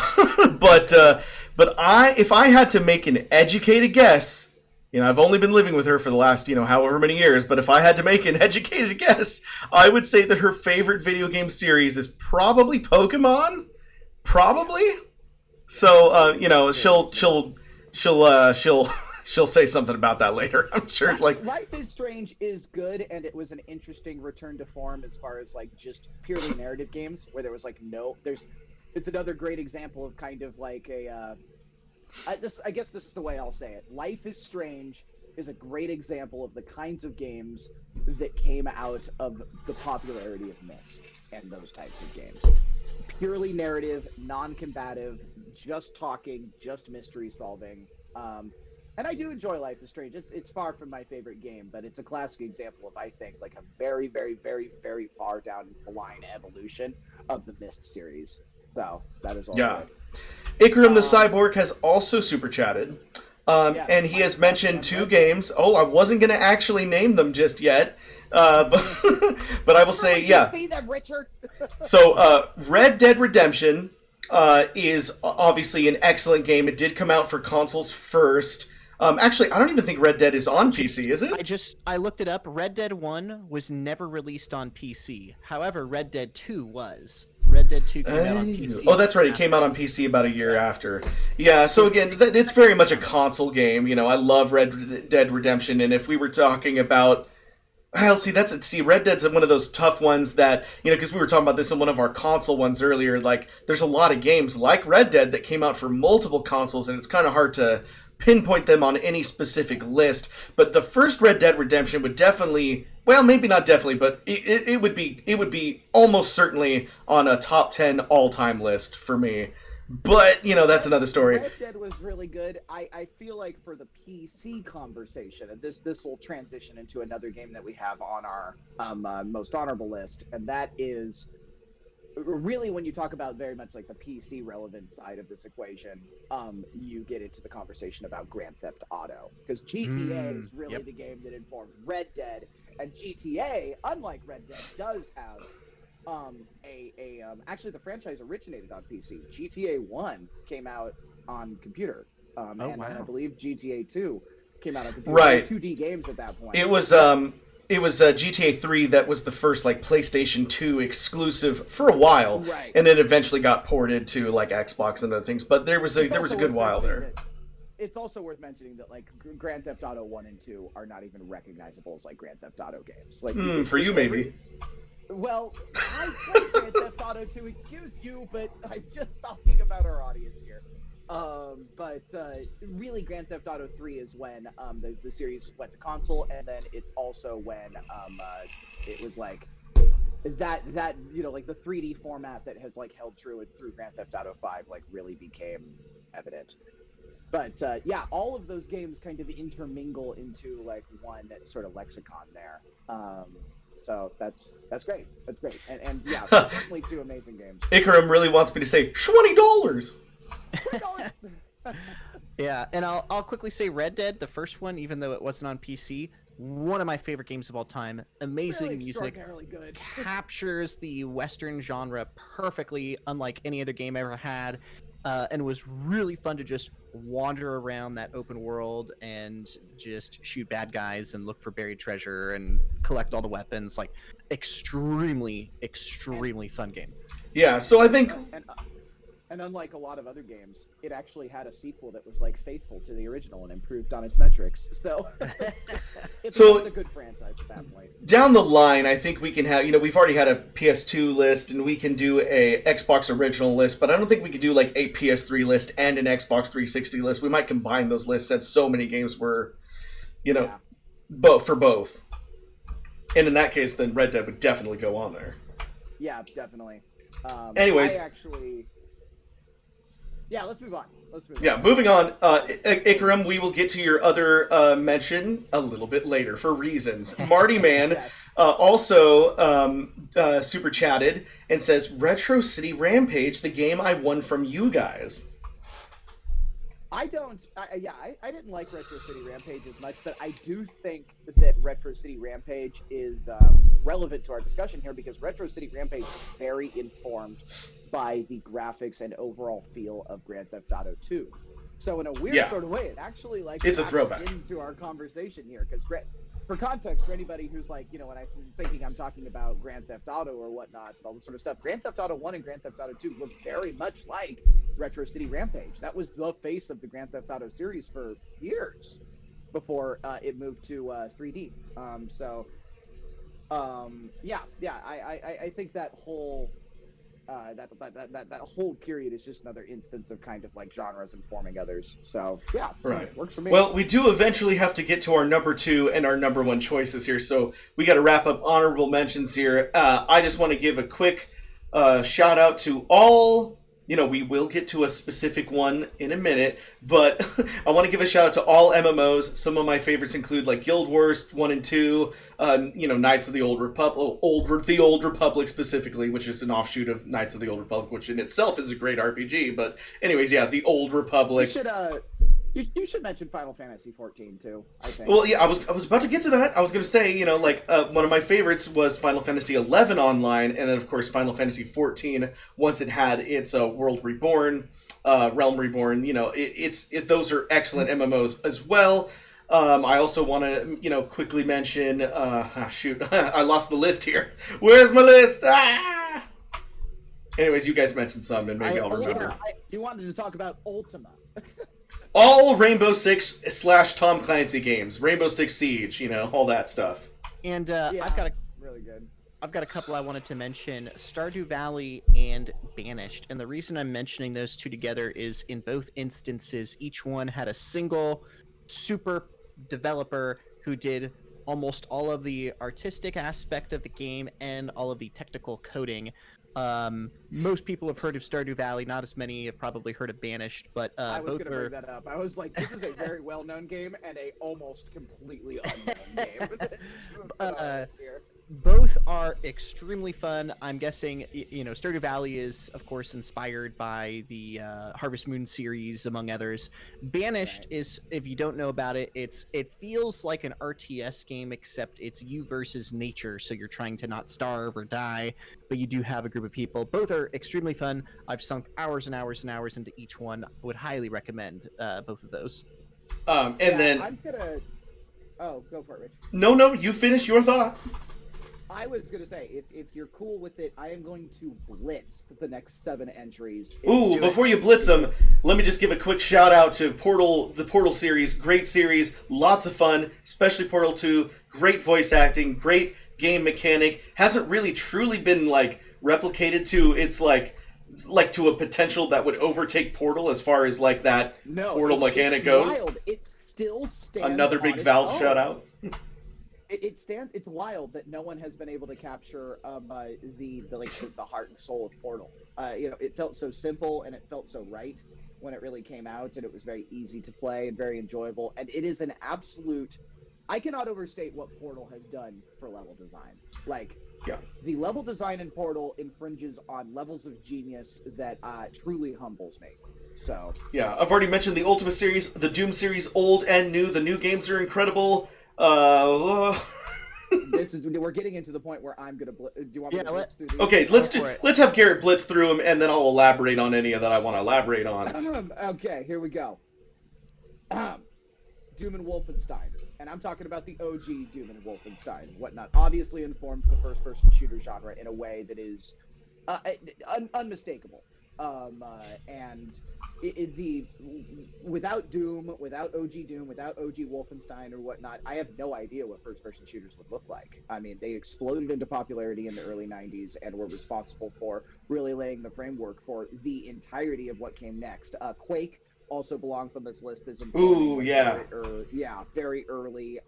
but if I had to make an educated guess, I've only been living with her for the last, however many years, but if I had to make an educated guess, I would say that her favorite video game series is probably Pokemon. Probably. So, she'll say something about that later. I'm sure. Life is Strange is good, and it was an interesting return to form as far as just purely narrative games where there was it's another great example of kind of like a. I guess this is the way I'll say it. Life is Strange is a great example of the kinds of games that came out of the popularity of Myst and those types of games. Purely narrative, non-combative, just talking, just mystery solving. And I do enjoy Life is Strange. It's far from my favorite game, but it's a classic example of, I think, a very, very, very, very far down the line evolution of the Myst series. So that is all good. Ikram the Cyborg has also super chatted, and he has mentioned 2 games. Oh, I wasn't going to actually name them just yet, but I will say, yeah. See them, Richard. So, Red Dead Redemption is obviously an excellent game. It did come out for consoles first. Actually, I don't even think Red Dead is on PC, is it? I looked it up. Red Dead 1 was never released on PC. However, Red Dead 2 was. Red Dead 2 came out on PC. Oh, that's right. It came out on PC about a year after. Yeah, so again, it's very much a console game. I love Red Dead Redemption, and if we were talking about... Red Dead's one of those tough ones that, because we were talking about this in one of our console ones earlier, there's a lot of games like Red Dead that came out for multiple consoles, and it's kind of hard to pinpoint them on any specific list. But the first Red Dead Redemption would definitely, well, maybe not definitely, but it would be almost certainly on a top 10 all-time list for me. But, that's another story. Red Dead was really good. I feel like for the PC conversation, and this will transition into another game that we have on our most honorable list, and that is really when you talk about very much the PC relevant side of this equation, you get into the conversation about Grand Theft Auto. Because GTA is really the game that informed Red Dead, and GTA, unlike Red Dead, does have actually the franchise originated on PC. GTA 1 came out on computer. And I believe GTA 2 came out on computer. Right. 2D games at that point. It was GTA 3 that was the first PlayStation 2 exclusive for a while, right. And then eventually got ported to Xbox and other things. But there was a good while there. It's also worth mentioning that Grand Theft Auto 1 and 2 are not even recognizable as Grand Theft Auto games. For you maybe. Well, I played Grand Theft Auto 2, excuse you, but I'm just talking about our audience here. But really, Grand Theft Auto 3 is when the series went to console, and then it's also when it was that the 3D format that has held true through Grand Theft Auto 5 really became evident. But all of those games kind of intermingle into one sort of lexicon there. So that's great. That's great. And yeah, certainly 2 amazing games. Ikaram really wants me to say $20. Yeah, and I'll quickly say Red Dead, the first one, even though it wasn't on PC, one of my favorite games of all time. Amazing really music, good. captures the Western genre perfectly, unlike any other game I ever had. And was really fun to just wander around that open world and just shoot bad guys and look for buried treasure and collect all the weapons. Extremely, extremely fun game. Yeah, so I think... And unlike a lot of other games, it actually had a sequel that was faithful to the original and improved on its metrics. So it's a good franchise at that point. Down the line, I think we can have, we've already had a PS2 list and we can do a Xbox original list, but I don't think we could do a PS3 list and an Xbox 360 list. We might combine those lists since so many games were, both. And in that case, then Red Dead would definitely go on there. Yeah, definitely. Anyways. Yeah, let's move on. Yeah, moving on. Ikram, we will get to your other mention a little bit later for reasons. Marty Man Yes. also super chatted and says, Retro City Rampage, the game I won from you guys. I didn't like Retro City Rampage as much, but I do think that Retro City Rampage is relevant to our discussion here because Retro City Rampage is very informed by the graphics and overall feel of Grand Theft Auto 2. So in a weird sort of way, it actually it's a throwback into our conversation here because for context, for anybody who's like, when I'm thinking I'm talking about Grand Theft Auto or whatnot and all this sort of stuff, Grand Theft Auto 1 and Grand Theft Auto 2 look very much like Retro City Rampage. That was the face of the Grand Theft Auto series for years before it moved to 3D. I think that whole that whole period is just another instance of kind of like genres informing others. So yeah, right, works for me. Well, we do eventually have to get to our number 2 and our number 1 choices here, so we got to wrap up honorable mentions here. I just want to give a quick shout out to all. We will get to a specific one in a minute, but I want to give a shout out to all MMOs. Some of my favorites include like Guild Wars 1 and 2, Knights of the Old Republic specifically, which is an offshoot of Knights of the Old Republic, which in itself is a great RPG. But anyways, yeah, the Old Republic. You should mention Final Fantasy 14 too, I think. Well, yeah, I was about to get to that. I was going to say, one of my favorites was Final Fantasy 11 online, and then of course Final Fantasy 14 once it had its World Reborn, Realm Reborn. Those are excellent MMOs as well. I also want to quickly mention. Shoot, I lost the list here. Where's my list? Ah! Anyways, you guys mentioned some, and maybe I'll remember. You wanted to talk about Ultima. All Rainbow Six / Tom Clancy games, Rainbow Six Siege, all that stuff. And really good. I've got a couple I wanted to mention: Stardew Valley and Banished. And the reason I'm mentioning those two together is in both instances, each one had a single super developer who did almost all of the artistic aspect of the game and all of the technical coding. Most people have heard of Stardew Valley. Not as many have probably heard of Banished, but I was going to bring that up. I was like, this is a very well-known game and a almost completely unknown game. Both are extremely fun. I'm guessing, Stardew Valley is, of course, inspired by the Harvest Moon series, among others. Banished is, if you don't know about it, it feels like an RTS game, except it's you versus nature, so you're trying to not starve or die, but you do have a group of people. Both are extremely fun. I've sunk hours and hours and hours into each one. Would highly recommend both of those. Then... I'm gonna... Oh, go for it, Rich. No, you finish your thought. I was going to say, if you're cool with it, I am going to blitz the next 7 entries. Ooh, before you blitz them, let me just give a quick shout out to the Portal series. Great series, lots of fun, especially Portal 2. Great voice acting, great game mechanic. Hasn't really truly been replicated to its to a potential that would overtake Portal as far as that Portal mechanic goes. Wild. It still stands. Another big Valve shout out. It's wild that no one has been able to capture the heart and soul of Portal. It felt so simple and it felt so right when it really came out, and it was very easy to play and very enjoyable. And it is an absolute. I cannot overstate what Portal has done for level design. The level design in Portal infringes on levels of genius that truly humbles me. So yeah, I've already mentioned the Ultima series, the Doom series, old and new. The new games are incredible. We're getting into the point where I'm gonna. Do you want me to blitz through these? Okay, let's have Garrett blitz through them, and then I'll elaborate on any that I want to elaborate on. Okay, here we go. Doom and Wolfenstein, and I'm talking about the OG Doom and Wolfenstein, whatnot. Obviously informed the first-person shooter genre in a way that is unmistakable. Without Doom, without OG Doom, without OG Wolfenstein or whatnot, I have no idea what first-person shooters would look like. I mean, they exploded into popularity in the early 90s and were responsible for really laying the framework for the entirety of what came next. Quake also belongs on this list as Ooh, yeah. Very early.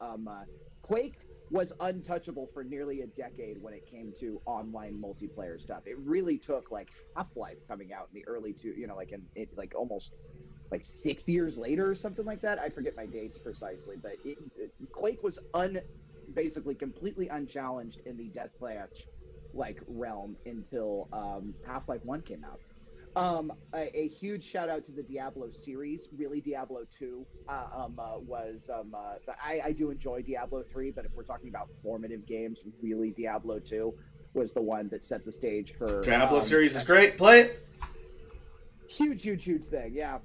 Quake was untouchable for nearly a decade when it came to online multiplayer stuff. It really took like Half-Life coming out in the early like almost like 6 years later or something like that. I forget my dates precisely, but Quake was basically completely unchallenged in the deathmatch like realm until Half-Life 1 came out. A huge shout out to the Diablo series. Really, Diablo 2 I do enjoy Diablo 3, but if we're talking about formative games, really Diablo 2 was the one that set the stage for Diablo series is great. Play it. Huge thing. Yeah.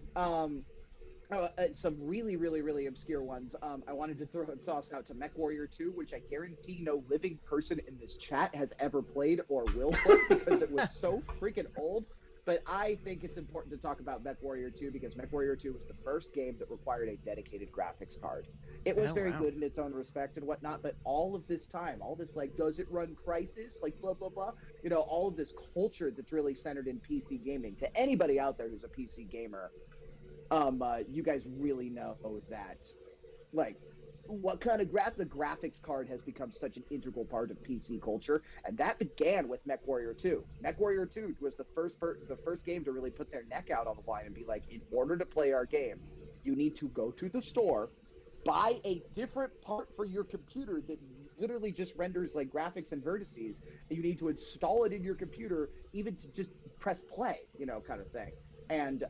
Some really obscure ones. I wanted to throw a toss out to MechWarrior 2, which I guarantee no living person in this chat has ever played or will play because it was so freaking old. But I think it's important to talk about MechWarrior 2 because MechWarrior 2 was the first game that required a dedicated graphics card. It was very good in its own respect and whatnot, but all of this time, all this like, does it run Crysis? Like blah, blah, blah. You know, all of this culture that's really centered in PC gaming. To anybody out there who's a PC gamer, you guys really know that, like, what kind of the graphics card has become such an integral part of PC culture, and that began with MechWarrior 2. MechWarrior 2 was the first game to really put their neck out on the line and be like, in order to play our game, you need to go to the store, buy a different part for your computer that literally just renders like graphics and vertices, and you need to install it in your computer, even to just press play, you know, kind of thing. And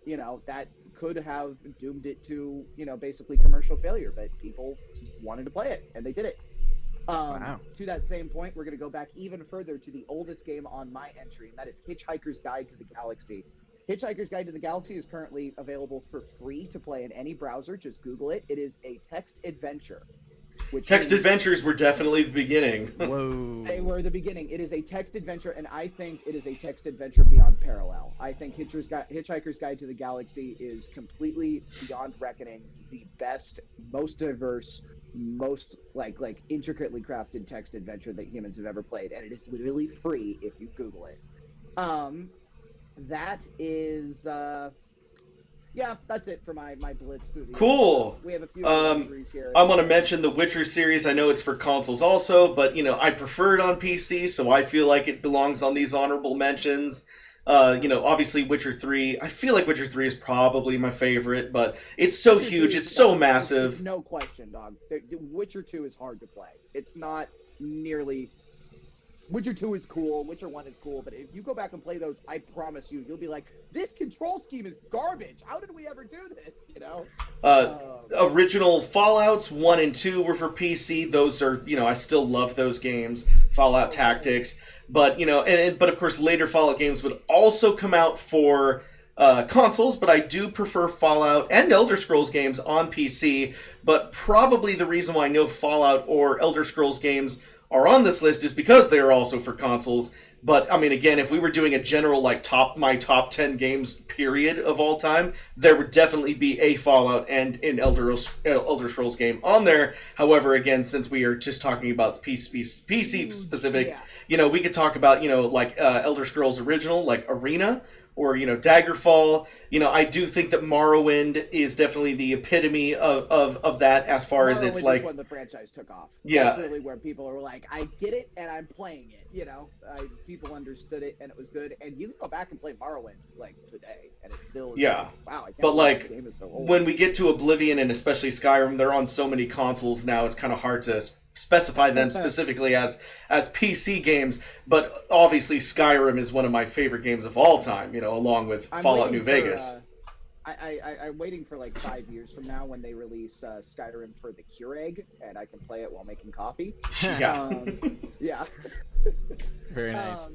you know, that could have doomed it to, you know, basically commercial failure, but people wanted to play it and they did it. To that same point, we're going to go back even further to the oldest game on my entry, and that is Hitchhiker's Guide to the Galaxy. Hitchhiker's Guide to the Galaxy is currently available for free to play in any browser. Just Google it. It is a text adventure. Text adventures were definitely the beginning. Whoa. They were the beginning. It is a text adventure, and I think it is a text adventure beyond parallel. I think Hitchhiker's Guide to the Galaxy is completely beyond reckoning the best, most diverse, most like intricately crafted text adventure that humans have ever played, and it is literally free if you Google it. That is yeah, that's it for my blitz through the cool. We have a few entries here. I want to mention the Witcher series. I know it's for consoles also, but you know, I prefer it on PC, so I feel like it belongs on these honorable mentions. You know, obviously Witcher 3. I feel like Witcher 3 is probably my favorite, but it's so huge, it's so massive. No question, dog. Witcher 2 is hard to play. It's not nearly... Witcher 2 is cool, Witcher 1 is cool, but if you go back and play those, I promise you'll be like, this control scheme is garbage. How did we ever do this, you know? Original Fallouts 1 and 2 were for PC. Those are, you know, I still love those games. Fallout Tactics. But, you know, but of course later Fallout games would also come out for consoles, but I do prefer Fallout and Elder Scrolls games on PC. But probably the reason why no Fallout or Elder Scrolls games are on this list is because they are also for consoles. But I mean, again, if we were doing a general like my top 10 games period of all time, there would definitely be a Fallout and an Elder Scrolls game on there. However, again, since we are just talking about PC specific, yeah. You know, we could talk about, you know, like Elder Scrolls Original, like Arena, or, you know, Daggerfall. You know, I do think that Morrowind is definitely the epitome of that, as far as it's like... Morrowind is when the franchise took off. Yeah. That's really where people were like, I get it, and I'm playing it, you know? People understood it, and it was good. And you can go back and play Morrowind, like, today, and it still is yeah. like, wow, I can't but, believe like, this game is so old. when we get to Oblivion, and especially Skyrim, they're on so many consoles now, it's kind of hard to specify them specifically as PC games, but obviously Skyrim is one of my favorite games of all time, you know, along with Fallout New Vegas. I'm waiting for like 5 years from now when they release Skyrim for the Keurig, and I can play it while making coffee. Yeah. Yeah. Very nice.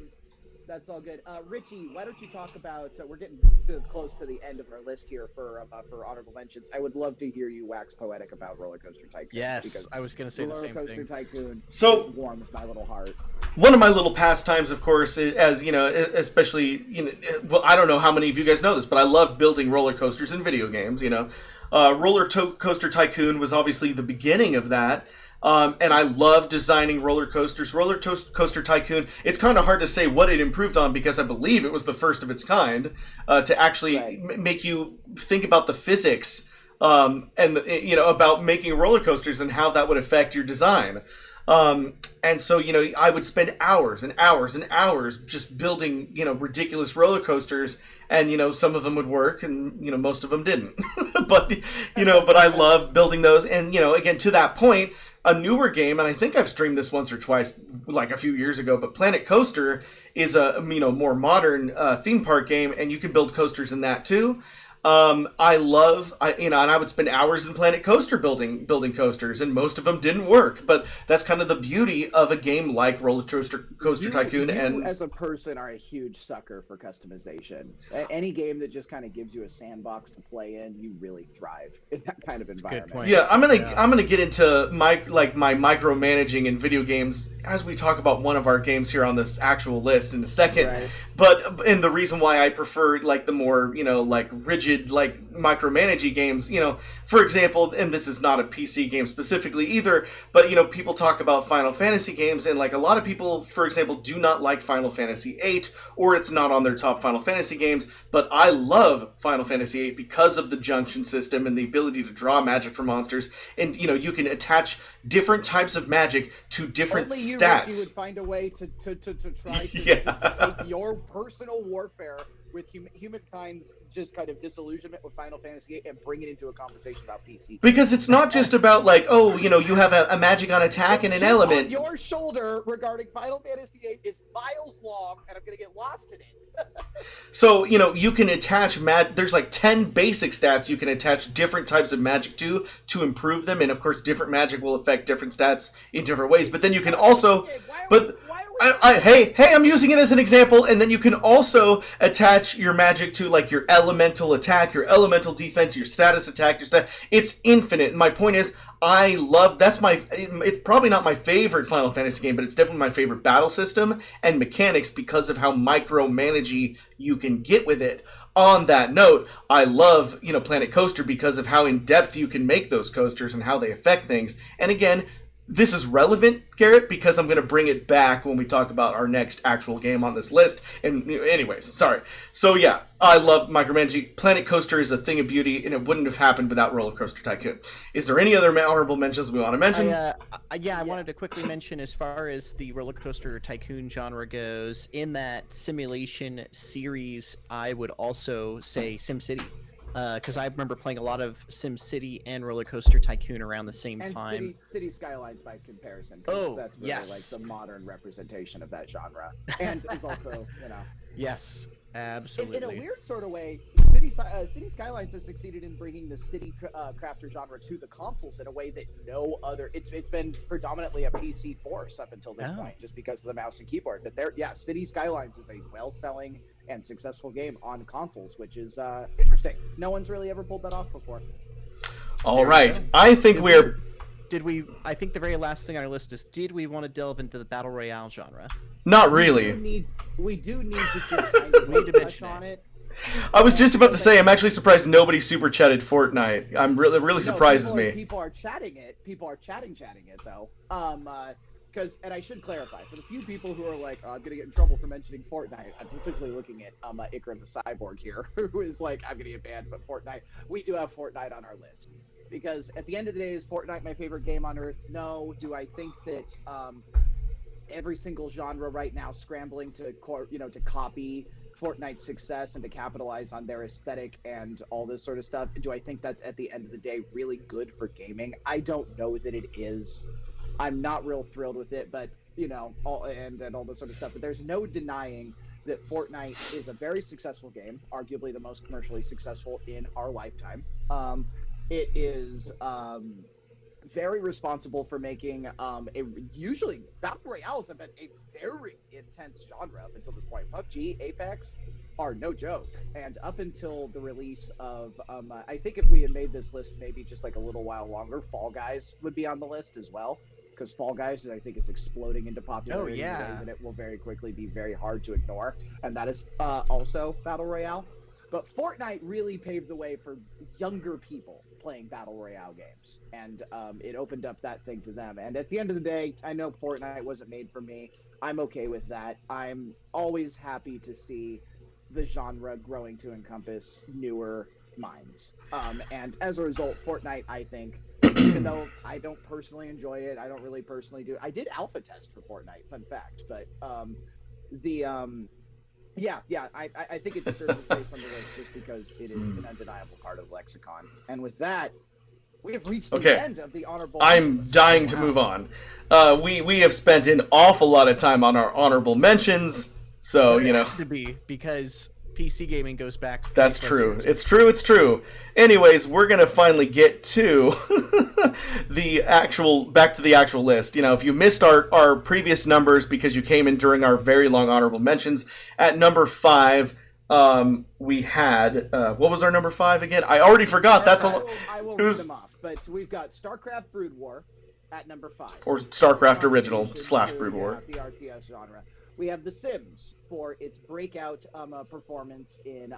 That's all good. Richie, why don't you talk about? We're getting close to the end of our list here for honorable mentions. I would love to hear you wax poetic about Roller Coaster Tycoon. Yes, I was going to say the same thing. Roller Coaster Tycoon warms my little heart. One of my little pastimes, of course, as you know, especially, you know, well, I don't know how many of you guys know this, but I love building roller coasters in video games. You know, Roller Coaster Tycoon was obviously the beginning of that. And I love designing roller coasters. Roller Coaster Tycoon, it's kind of hard to say what it improved on because I believe it was the first of its kind to actually make you think about the physics and about making roller coasters and how that would affect your design. And so, I would spend hours and hours and hours just building, ridiculous roller coasters, and, some of them would work and, most of them didn't. but I love building those. And, again, to that point, a newer game, and I think I've streamed this once or twice, like a few years ago, but Planet Coaster is a, more modern theme park game, and you can build coasters in that too. And I would spend hours in Planet Coaster building coasters, and most of them didn't work. But that's kind of the beauty of a game like Roller Coaster Tycoon. You, as a person, are a huge sucker for customization. Any game that just kind of gives you a sandbox to play in, you really thrive in that kind of environment. Yeah, I'm gonna get into my micromanaging in video games as we talk about one of our games here on this actual list in a second. Right. And the reason why I prefer the more rigid micromanaging games, for example, and this is not a PC game specifically either, but people talk about Final Fantasy games, and a lot of people, for example, do not like Final Fantasy VIII, or it's not on their top Final Fantasy games. But I love Final Fantasy VIII because of the junction system and the ability to draw magic for monsters, and you can attach different types of magic to different stats. Only you would find a way to try to take your personal warfare with humankind's just kind of disillusionment with Final Fantasy VIII and bring it into a conversation about PC. Because it's not just about you have a magic on attack and an element. On your shoulder regarding Final Fantasy VIII is miles long, and I'm going to get lost in it. So, you can attach there's 10 basic stats you can attach different types of magic to improve them, and of course different magic will affect different stats in different ways. But then you can also hey, I'm using it as an example, and then you can also attach your magic to your elemental attack, your elemental defense, your status attack, it's infinite. My point is, I love, it's probably not my favorite Final Fantasy game, but it's definitely my favorite battle system and mechanics because of how micromanagey you can get with it. On that note, I love, Planet Coaster because of how in-depth you can make those coasters and how they affect things. And again, this is relevant, Garrett, because I'm going to bring it back when we talk about our next actual game on this list. And anyways, sorry. So yeah, I love micromanaging. Planet Coaster is a thing of beauty, and it wouldn't have happened without Roller Coaster Tycoon. Is there any other honorable mentions we want to mention? I wanted to quickly mention, as far as the Roller Coaster Tycoon genre goes, in that simulation series, I would also say SimCity. Because I remember playing a lot of SimCity and Roller Coaster Tycoon around the same time. And City Skylines by comparison. That's really the modern representation of that genre. And is also, Yes, absolutely. In a weird sort of way, City Skylines has succeeded in bringing the city crafter genre to the consoles in a way that no other. It's been predominantly a PC force up until this point, just because of the mouse and keyboard. But City Skylines is a well-selling and successful game on consoles, which is interesting. No one's really ever pulled that off before. All right, I think I think the very last thing on our list is, did we want to delve into the Battle Royale genre? Not really. We do need to just kind of touch on it. I was just about to say, I'm actually surprised nobody super chatted Fortnite. Really surprises me. People are chatting it. People are chatting it though. And I should clarify, for the few people who are like, I'm going to get in trouble for mentioning Fortnite, I'm particularly looking at Ikram the Cyborg here, who is like, I'm going to get banned, but Fortnite. We do have Fortnite on our list. Because at the end of the day, is Fortnite my favorite game on Earth? No. Do I think that every single genre right now scrambling to copy Fortnite's success and to capitalize on their aesthetic and all this sort of stuff, do I think that's at the end of the day really good for gaming? I don't know that it is. I'm not real thrilled with it, but all this sort of stuff. But there's no denying that Fortnite is a very successful game, arguably the most commercially successful in our lifetime. It is very responsible for making usually battle royales have been a very intense genre up until this point. PUBG, Apex are no joke, and up until the release of I think if we had made this list maybe just a little while longer, Fall Guys would be on the list as well. Because Fall Guys, I think, is exploding into popularity in ways that it will very quickly be very hard to ignore. And that is also Battle Royale. But Fortnite really paved the way for younger people playing Battle Royale games. And it opened up that thing to them. And at the end of the day, I know Fortnite wasn't made for me. I'm okay with that. I'm always happy to see the genre growing to encompass newer minds. And as a result, Fortnite, I think, even though I don't personally enjoy it, I don't really personally do it. I did alpha test for Fortnite, fun fact, but I think it deserves a place on the list just because it is an undeniable part of lexicon. And with that, we have reached the end of the honorable. I'm dying to move on. We have spent an awful lot of time on our honorable mentions, so you know. To be because PC gaming goes back. That's true. Years. It's true. It's true. Anyways, we're gonna finally get to back to the actual list. You know, if you missed our previous numbers because you came in during our very long honorable mentions, at number 5. We had what was our number 5 again? I already forgot. I will read them off. But we've got Starcraft Brood War at number 5, or Starcraft Original / Brood War. The RTS genre. We have The Sims for its breakout performance in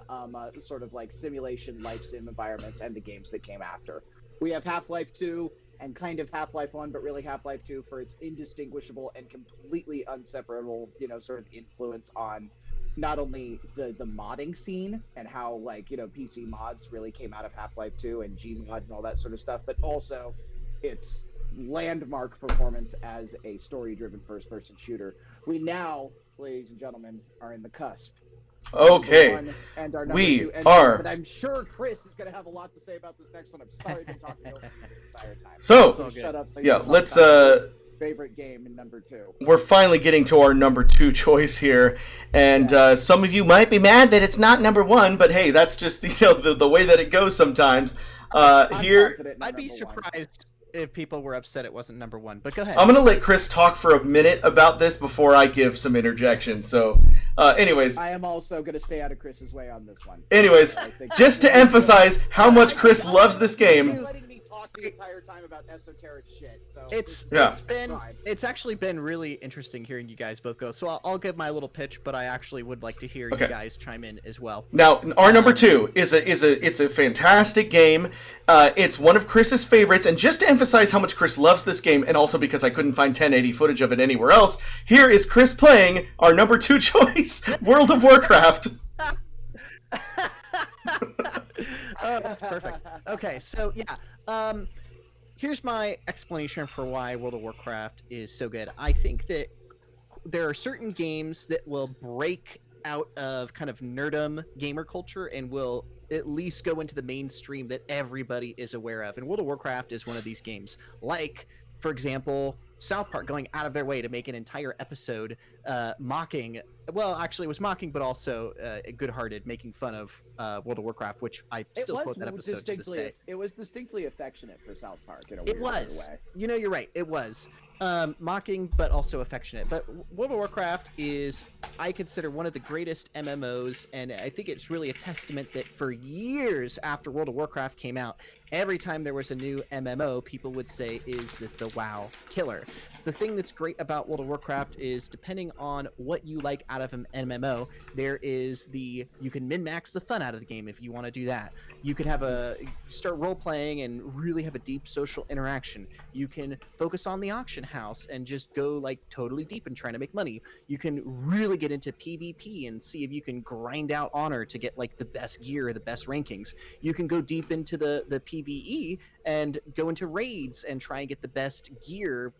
sort of like simulation life sim environments and the games that came after. We have Half-Life 2 and kind of Half-Life 1, but really Half-Life 2 for its indistinguishable and completely unseparable, sort of influence on not only the modding scene and how, like, PC mods really came out of Half-Life 2 and Gmod and all that sort of stuff, but also its landmark performance as a story-driven first-person shooter. We now, ladies and gentlemen, are in the cusp. Okay, and our we are. And I'm sure Chris is going to have a lot to say about this next one. I'm sorry I've been talking over this entire time. So shut up. So let's favorite game in number 2. We're finally getting to our number 2 choice here, and some of you might be mad that it's not number 1, but hey, that's just the way that it goes sometimes. Here, I'd be surprised if people were upset it wasn't number 1, but go ahead. I'm gonna let Chris talk for a minute about this before I give some interjection. So, anyways, I am also gonna stay out of Chris's way on this one. Anyways, just to emphasize how much Chris loves this game. Talk the entire time about esoteric shit. So it's actually been really interesting hearing you guys both go. So I'll give my little pitch, but I actually would like to hear you guys chime in as well. Now, our number 2 it's a fantastic game. It's one of Chris's favorites, and just to emphasize how much Chris loves this game, and also because I couldn't find 1080 footage of it anywhere else, here is Chris playing our number 2 choice, World of Warcraft. Oh, that's perfect. Okay, so here's my explanation for why World of Warcraft is so good. I think that there are certain games that will break out of kind of nerdum gamer culture and will at least go into the mainstream that everybody is aware of. And World of Warcraft is one of these games. Like, for example, South Park going out of their way to make an entire episode mocking, well, actually it was mocking, but also good-hearted, making fun of World of Warcraft, which I still quote that episode to this day. It was distinctly affectionate for South Park in a weird way. You're right, it was. Mocking, but also affectionate. But World of Warcraft is, I consider, one of the greatest MMOs, and I think it's really a testament that for years after World of Warcraft came out, every time there was a new MMO, people would say, is this the WoW killer? The thing that's great about World of Warcraft is, depending on what you like out of an MMO, you can min-max the fun out of the game if you want to do that. You could start role-playing and really have a deep social interaction. You can focus on the auction house and just go like totally deep and trying to make money. You can really get into PvP and see if you can grind out honor to get like the best gear, the best rankings. You can go deep into the PvE and go into raids and try and get the best gear.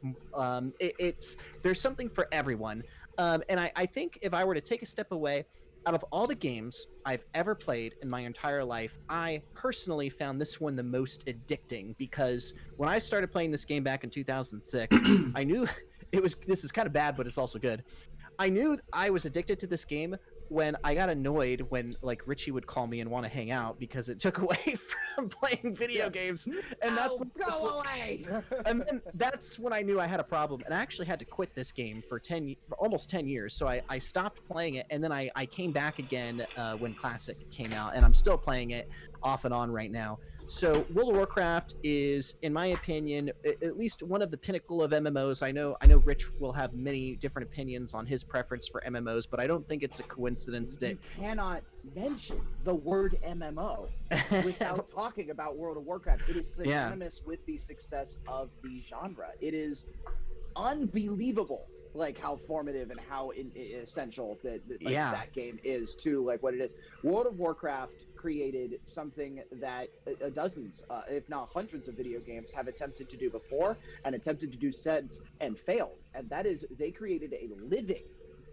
There's something for everyone. And I think if I were to take a step away, out of all the games I've ever played in my entire life, I personally found this one the most addicting, because when I started playing this game back in 2006, I knew this is kind of bad, but it's also good. I knew I was addicted to this game when I got annoyed when like Richie would call me and want to hang out because it took away from playing video games, and go away. And then that's when I knew I had a problem, and I actually had to quit this game for almost 10 years. So I stopped playing it, and then I came back again when Classic came out, and I'm still playing it off and on right now. So World of Warcraft is, in my opinion, at least one of the pinnacle of MMOs. I know Rich will have many different opinions on his preference for MMOs, but I don't think it's a coincidence that you cannot mention the word MMO without talking about World of Warcraft. It is synonymous with the success of the genre. It is unbelievable like how formative and how essential that game is to like what it is. World of Warcraft created something that dozens, if not hundreds of video games have attempted to do before and attempted to do since and failed. And that is they created a living,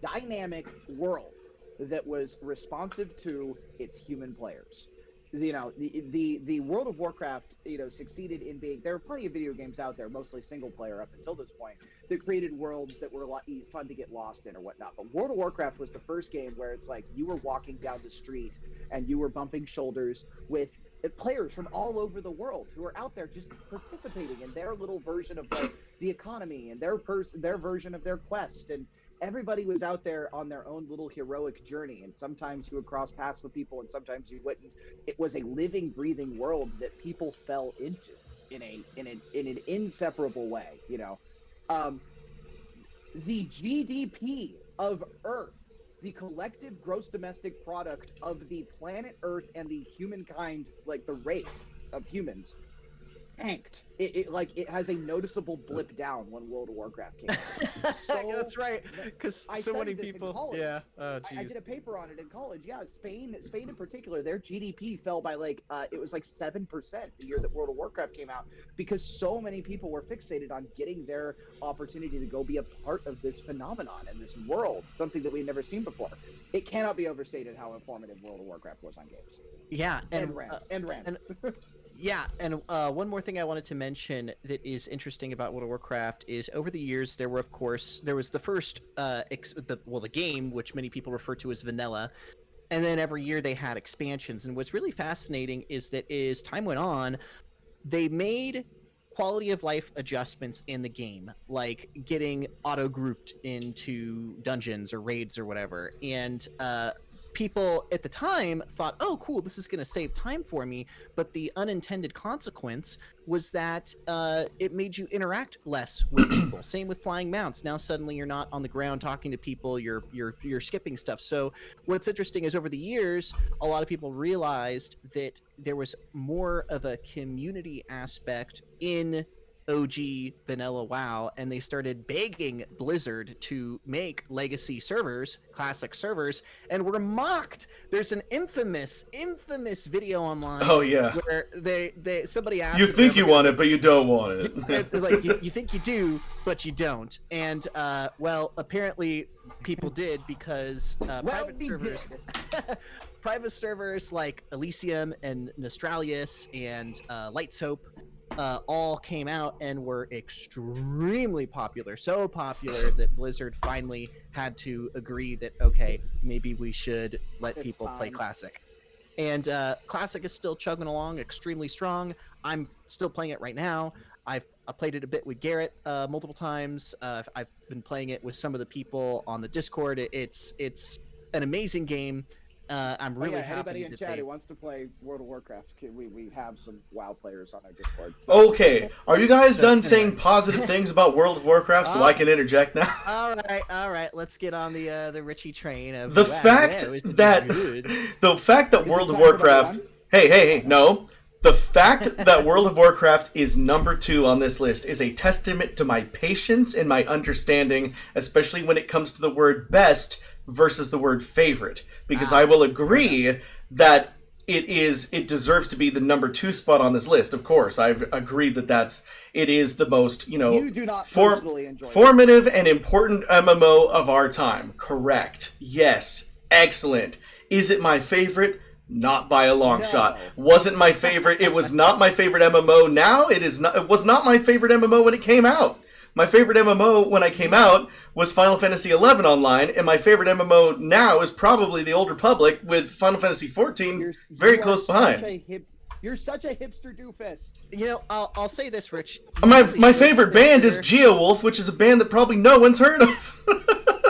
dynamic world that was responsive to its human players. The World of Warcraft, succeeded in being, there are plenty of video games out there, mostly single player up until this point, that created worlds that were a lot fun to get lost in or whatnot. But World of Warcraft was the first game where it's like you were walking down the street and you were bumping shoulders with players from all over the world who are out there just participating in their little version of like the economy and their version of their quest. And everybody was out there on their own little heroic journey, and sometimes you would cross paths with people and sometimes you wouldn't. It was a living, breathing world that people fell into in an inseparable way. The GDP of Earth, the collective gross domestic product of the planet Earth and the humankind, like the race of humans, tanked. It has a noticeable blip down when World of Warcraft came out. That's right, because so many people. Yeah, I did a paper on it in college. Yeah, Spain in particular, their GDP fell by it was like 7% the year that World of Warcraft came out, because so many people were fixated on getting their opportunity to go be a part of this phenomenon and this world, something that we'd never seen before. It cannot be overstated how informative World of Warcraft was on games. Yeah, and Rand. Yeah, and one more thing I wanted to mention that is interesting about World of Warcraft is over the years there was the first the game, which many people refer to as vanilla, and then every year they had expansions. And what's really fascinating is that as time went on, they made quality of life adjustments in the game, like getting auto grouped into dungeons or raids or whatever. And people at the time thought, oh, cool, this is going to save time for me. But the unintended consequence was that it made you interact less with people. Same with flying mounts. Now suddenly you're not on the ground talking to people. You're skipping stuff. So what's interesting is over the years, a lot of people realized that there was more of a community aspect in OG vanilla WoW, and they started begging Blizzard to make legacy servers, classic servers, and were mocked. There's an infamous video online. Oh yeah, where somebody asked, you think you want it, but you don't want it. Like you think you do, but you don't. And well, apparently people did, because private servers like Elysium and Nostralius and Lightsoap all came out and were extremely popular, so popular that Blizzard finally had to agree that, okay, maybe we should let people play Classic. And Classic is still chugging along extremely strong. I'm still playing it right now. I played it a bit with Garrett multiple times. I've been playing it with some of the people on the Discord. It's an amazing game. I'm really happy. Anybody in chat who wants to play World of Warcraft, we have some WoW players on our Discord. Okay, are you guys done saying positive things about World of Warcraft so I can interject now? All right. Let's get on the Richie train of the fact that World of Warcraft. Hey, no. The fact that World of Warcraft is number 2 on this list is a testament to my patience and my understanding, especially when it comes to the word best versus the word favorite. Because I will agree that it deserves to be the number 2 spot on this list. Of course, I've agreed that it is the most, you do not formative and important MMO of our time. Correct. Yes. Excellent. Is it my favorite? Not by a long shot. Wasn't my favorite. It was not my favorite MMO now. It was not my favorite MMO when it came out. My favorite MMO when I came out was Final Fantasy XI Online, and my favorite MMO now is probably The Old Republic, with Final Fantasy XIV very close behind. You're such a hipster doofus. I'll say this, Rich. My favorite band is Geowolf, which is a band that probably no one's heard of.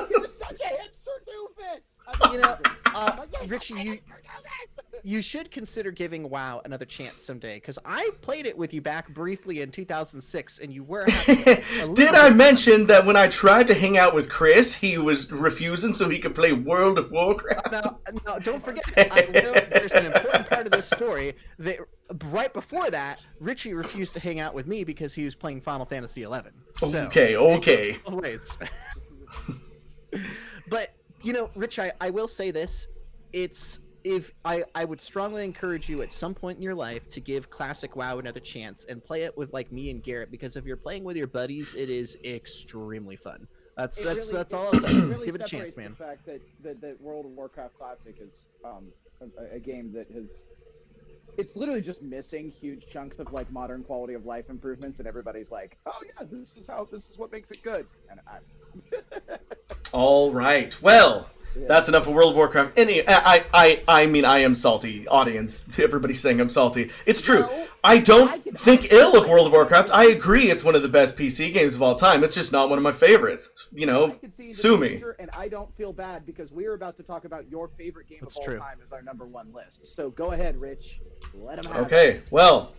You're such a hipster doofus. Richie, you should consider giving WoW another chance someday, because I played it with you back briefly in 2006, and you were Did I mention that when I tried to hang out with Chris, he was refusing so he could play World of Warcraft? No, don't forget. There's an important part of this story that right before that, Richie refused to hang out with me because he was playing Final Fantasy XI. So, okay. But Rich, I will say this: I would strongly encourage you at some point in your life to give Classic WoW another chance and play it with like me and Garrett, because if you're playing with your buddies, it is extremely fun. That's all I'll say. It really Give it a separates chance, man. the fact that World of Warcraft Classic is a game that it's literally just missing huge chunks of like modern quality of life improvements, and everybody's like, oh yeah, this is what makes it good. And All right. Well, that's enough of World of Warcraft. I mean, I am salty, audience. Everybody's saying I'm salty. It's true. No, I don't think ill of World of Warcraft. I agree it's one of the best PC games of all time. It's just not one of my favorites. I can see sue the me. future, and I don't feel bad because we're about to talk about your favorite game That's of all true. time as our #1 list. So go ahead, Rich. Let him have it. Okay, well,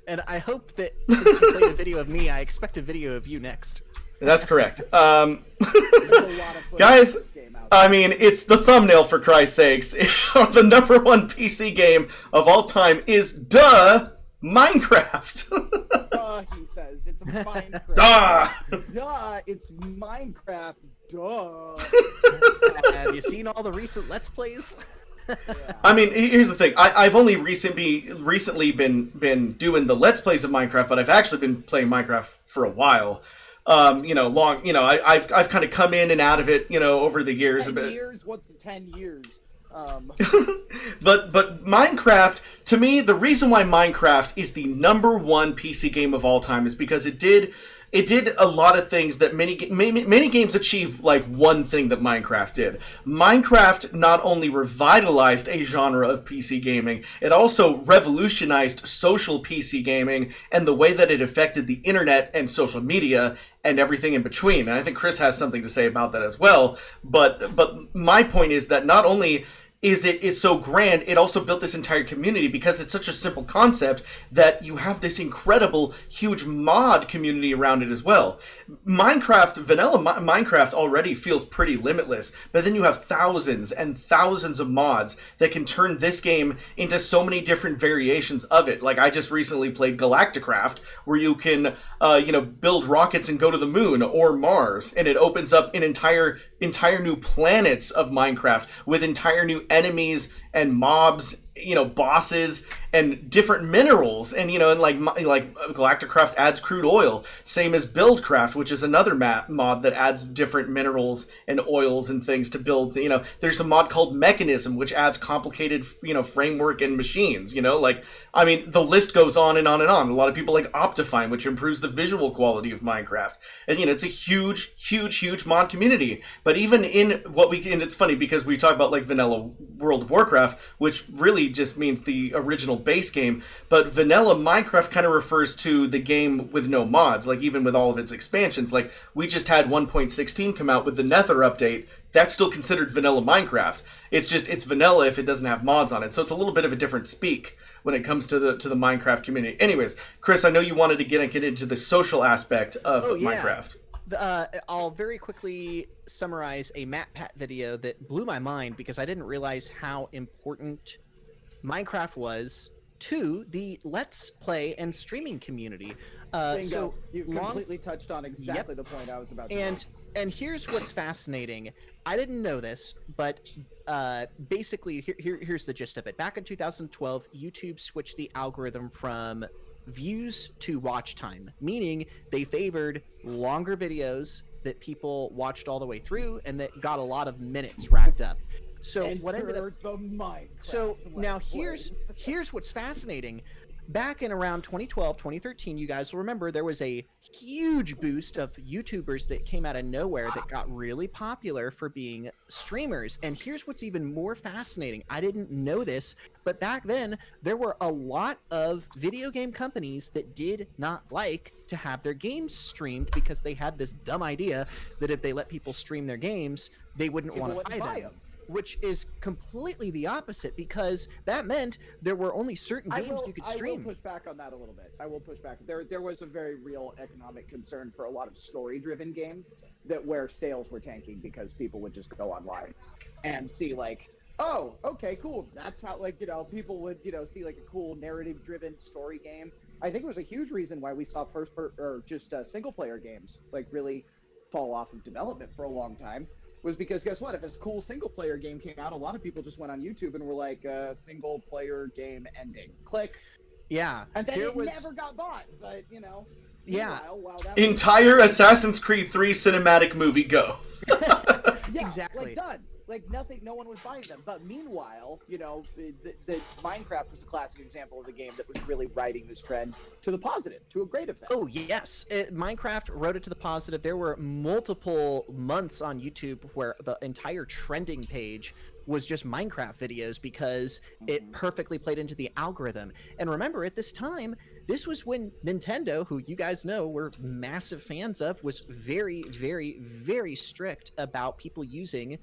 And I hope that since you played a video of me, I expect a video of you next. that's correct. There's a lot of footage Guys, of this game out I mean, it's the thumbnail, for Christ's sakes. The #1 PC game of all time is, Minecraft. He says it's Minecraft. Duh, it's Minecraft. Duh. Have you seen all the recent Let's Plays? Yeah. I mean, here's the thing. I've only recently been doing the Let's Plays of Minecraft, but I've actually been playing Minecraft for a while. I've kind of come in and out of it, over the years. 10 years? What's 10 years? But Minecraft, to me, the reason why Minecraft is the #1 PC game of all time is because it did a lot of things that many games achieve, like one thing that Minecraft did. Minecraft not only revitalized a genre of PC gaming, it also revolutionized social PC gaming and the way that it affected the internet and social media and everything in between. And I think Chris has something to say about that as well. But my point is that not only is so grand, it also built this entire community because it's such a simple concept that you have this incredible, huge mod community around it as well. Vanilla Minecraft already feels pretty limitless, but then you have thousands and thousands of mods that can turn this game into so many different variations of it. Like, I just recently played Galacticraft, where you can, build rockets and go to the moon or Mars, and it opens up an entire new planets of Minecraft with entire new enemies and mobs, bosses and different minerals, and like Galacticraft adds crude oil, same as Buildcraft, which is another mod that adds different minerals and oils and things to build. There's a mod called Mechanism, which adds complicated framework and machines. I mean, the list goes on and on and on. A lot of people like Optifine, which improves the visual quality of Minecraft, and it's a huge mod community. But even in and it's funny because we talk about like vanilla World of Warcraft, which really just means the original base game, but vanilla Minecraft kind of refers to the game with no mods, like even with all of its expansions. Like, we just had 1.16 come out with the Nether update. That's still considered vanilla Minecraft. It's vanilla if it doesn't have mods on it. So it's a little bit of a different speak when it comes to the Minecraft community. Anyways, Chris, I know you wanted to get into the social aspect of Minecraft. I'll very quickly summarize a MatPat video that blew my mind because I didn't realize how important Minecraft was to the Let's Play and streaming community. Bingo. You completely touched on exactly the point I was about to make. And here's what's fascinating. I didn't know this, but basically, here's the gist of it. Back in 2012, YouTube switched the algorithm from views to watch time, meaning they favored longer videos that people watched all the way through and that got a lot of minutes racked up. So what ended up the Minecraft So now Let's here's what's fascinating. Back in around 2012, 2013, you guys will remember there was a huge boost of YouTubers that came out of nowhere that got really popular for being streamers. And here's what's even more fascinating. I didn't know this, but back then there were a lot of video game companies that did not like to have their games streamed because they had this dumb idea that if they let people stream their games, they wouldn't want to buy them. Which is completely the opposite, because that meant there were only certain games you could stream. I will push back on that a little bit. I will push back. There was a very real economic concern for a lot of story-driven games where sales were tanking because people would just go online and see like, oh, okay, cool. That's how people would see like a cool narrative-driven story game. I think it was a huge reason why we saw single-player games like really fall off of development for a long time was because guess what? If this cool single player game came out, a lot of people just went on YouTube and were like, single player game ending. Click. Yeah. And then never got bought. But, you know. Yeah. Entire Assassin's Creed 3 cinematic movie, go. Yeah, exactly. Like done. Like nothing, no one was buying them. But meanwhile, you know, the Minecraft was a classic example of a game that was really riding this trend to the positive, to a great effect. Oh yes, Minecraft rode it to the positive. There were multiple months on YouTube where the entire trending page was just Minecraft videos because it perfectly played into the algorithm. And remember, at this time, this was when Nintendo, who you guys know we're massive fans of, was very, very, very strict about people using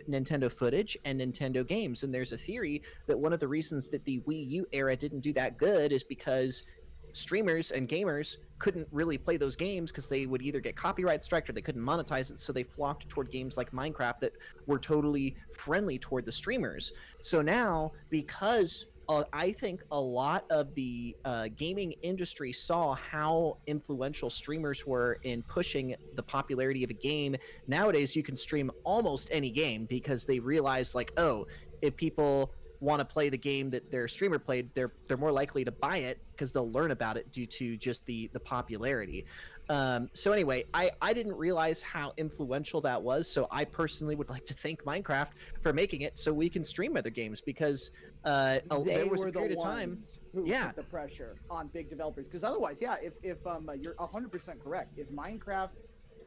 Nintendo footage and Nintendo games. And there's a theory that one of the reasons that the Wii U era didn't do that good is because streamers and gamers couldn't really play those games because they would either get copyright striked or they couldn't monetize it, so they flocked toward games like Minecraft that were totally friendly toward the streamers. So now, because I think a lot of the gaming industry saw how influential streamers were in pushing the popularity of a game. Nowadays, you can stream almost any game because they realize, like, oh, if people want to play the game that their streamer played, they're more likely to buy it because they'll learn about it due to just the popularity. So anyway, I didn't realize how influential that was. So I personally would like to thank Minecraft for making it so we can stream other games because there was a period of time who put the pressure on big developers. Because otherwise, if you're 100% correct, if Minecraft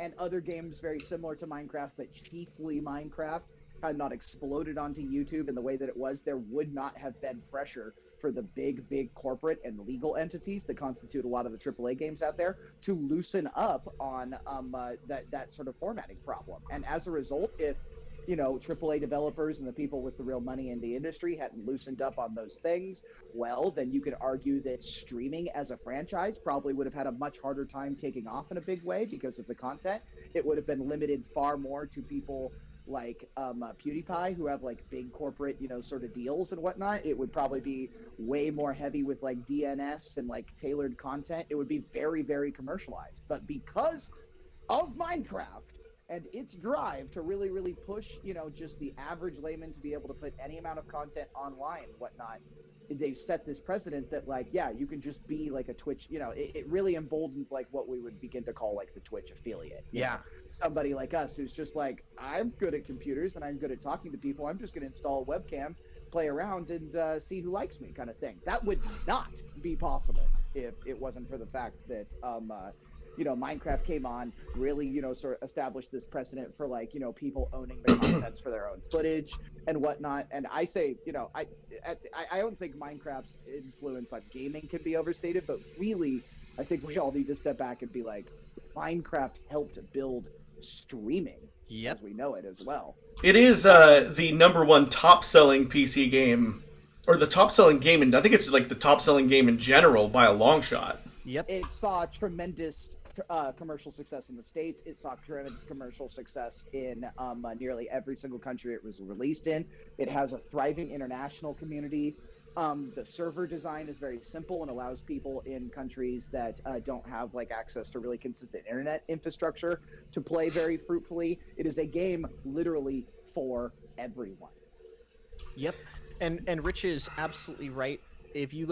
and other games very similar to Minecraft, but chiefly Minecraft, had not exploded onto YouTube in the way that it was, there would not have been pressure for the big corporate and legal entities that constitute a lot of the AAA games out there to loosen up on that sort of formatting problem. And as a result, if you know, AAA developers and the people with the real money in the industry hadn't loosened up on those things, well, then you could argue that streaming as a franchise probably would have had a much harder time taking off in a big way because of the content. It would have been limited far more to people like PewDiePie, who have like big corporate, you know, sort of deals and whatnot. It would probably be way more heavy with like DNS and like tailored content. It would be very, very commercialized. But because of Minecraft and its drive to really, really push, you know, just the average layman to be able to put any amount of content online and whatnot, they've set this precedent that, like, yeah, you can just be like a Twitch, you know, it really emboldened like what we would begin to call like the Twitch affiliate. Yeah. Somebody like us who's just like, I'm good at computers and I'm good at talking to people. I'm just going to install a webcam, play around and see who likes me kind of thing. That would not be possible if it wasn't for the fact that, you know, Minecraft came on, really, you know, sort of established this precedent for like, you know, people owning the contents for their own footage and whatnot. And I say, you know, I don't think Minecraft's influence on gaming can be overstated, but really, I think we all need to step back and be like, Minecraft helped build streaming as we know it as well. It is the #1 top-selling PC game, or the top-selling game, and I think it's like the top-selling game in general by a long shot. Yep. It saw tremendous commercial success in the States. It saw tremendous commercial success in nearly every single country it was released in. It has a thriving international community. The server design is very simple and allows people in countries that don't have like access to really consistent internet infrastructure to play very fruitfully. It is a game literally for everyone. Yep. And Rich is absolutely right. If you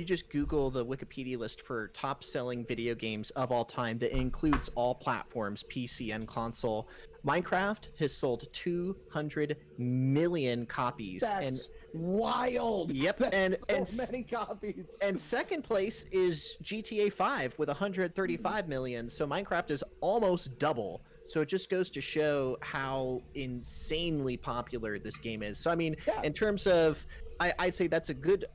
just Google the Wikipedia list for top selling video games of all time, that includes all platforms, PC and console, Minecraft has sold 200 million copies. That's wild. Yep. That's so many copies. And second place is GTA 5 with 135 million. So Minecraft is almost double. So it just goes to show how insanely popular this game is. So, I mean, in terms of, I'd say that's a good...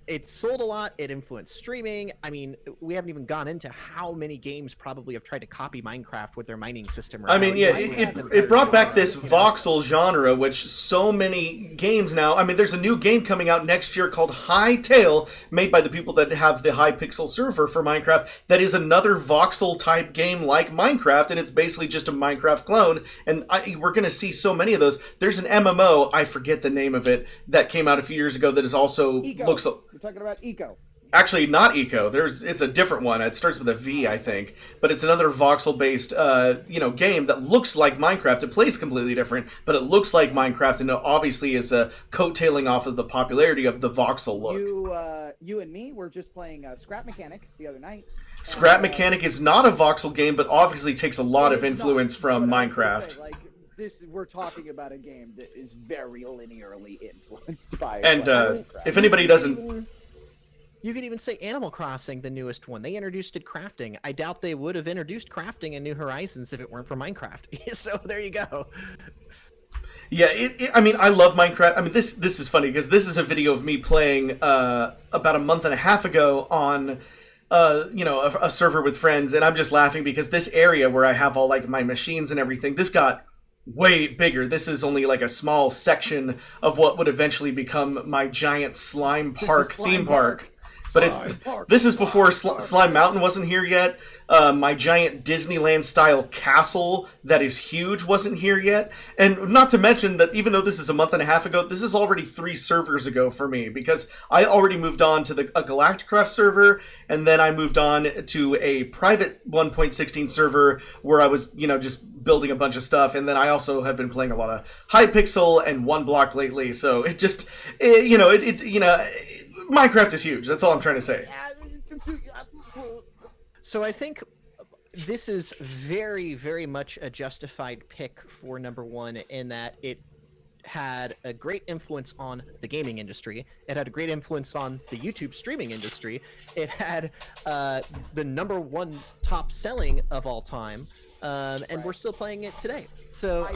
it sold a lot. It influenced streaming. I mean, we haven't even gone into how many games probably have tried to copy Minecraft with their mining system. I mean, yeah, it brought back this voxel genre, which so many games now... I mean, there's a new game coming out next year called Hytale, made by the people that have the Hypixel server for Minecraft, that is another voxel-type game like Minecraft, and it's basically just a Minecraft clone, and we're going to see so many of those. There's an MMO, I forget the name of it, that came out a few years ago that is also... We're talking about Eco. Actually, not Eco. It's a different one. It starts with a V, I think, but it's another voxel-based, game that looks like Minecraft. It plays completely different, but it looks like Minecraft, and it obviously is coattailing off of the popularity of the voxel look. You and me were just playing Scrap Mechanic the other night. Scrap Mechanic is not a voxel game, but obviously takes a lot of influence from Minecraft. We're talking about a game that is very linearly influenced by. And if anybody doesn't. You could even say Animal Crossing, the newest one. They introduced crafting. I doubt they would have introduced crafting in New Horizons if it weren't for Minecraft. So there you go. Yeah, I mean, I love Minecraft. I mean, this is funny because this is a video of me playing about a month and a half ago on, a server with friends, and I'm just laughing because this area where I have all like my machines and everything, this got way bigger. This is only like a small section of what would eventually become my giant slime park theme park. But this is before Slime Mountain wasn't here yet. My giant Disneyland-style castle that is huge wasn't here yet. And not to mention that even though this is a month and a half ago, this is already 3 servers ago for me, because I already moved on to a Galacticraft server, and then I moved on to a private 1.16 server where I was, just building a bunch of stuff, and then I also have been playing a lot of Hypixel and One Block lately, so it just, Minecraft is huge. That's all I'm trying to say. So I think this is very, very much a justified pick for number 1 in that it had a great influence on the gaming industry. It had a great influence on the YouTube streaming industry. It had the number 1 top selling of all time, and we're still playing it today. So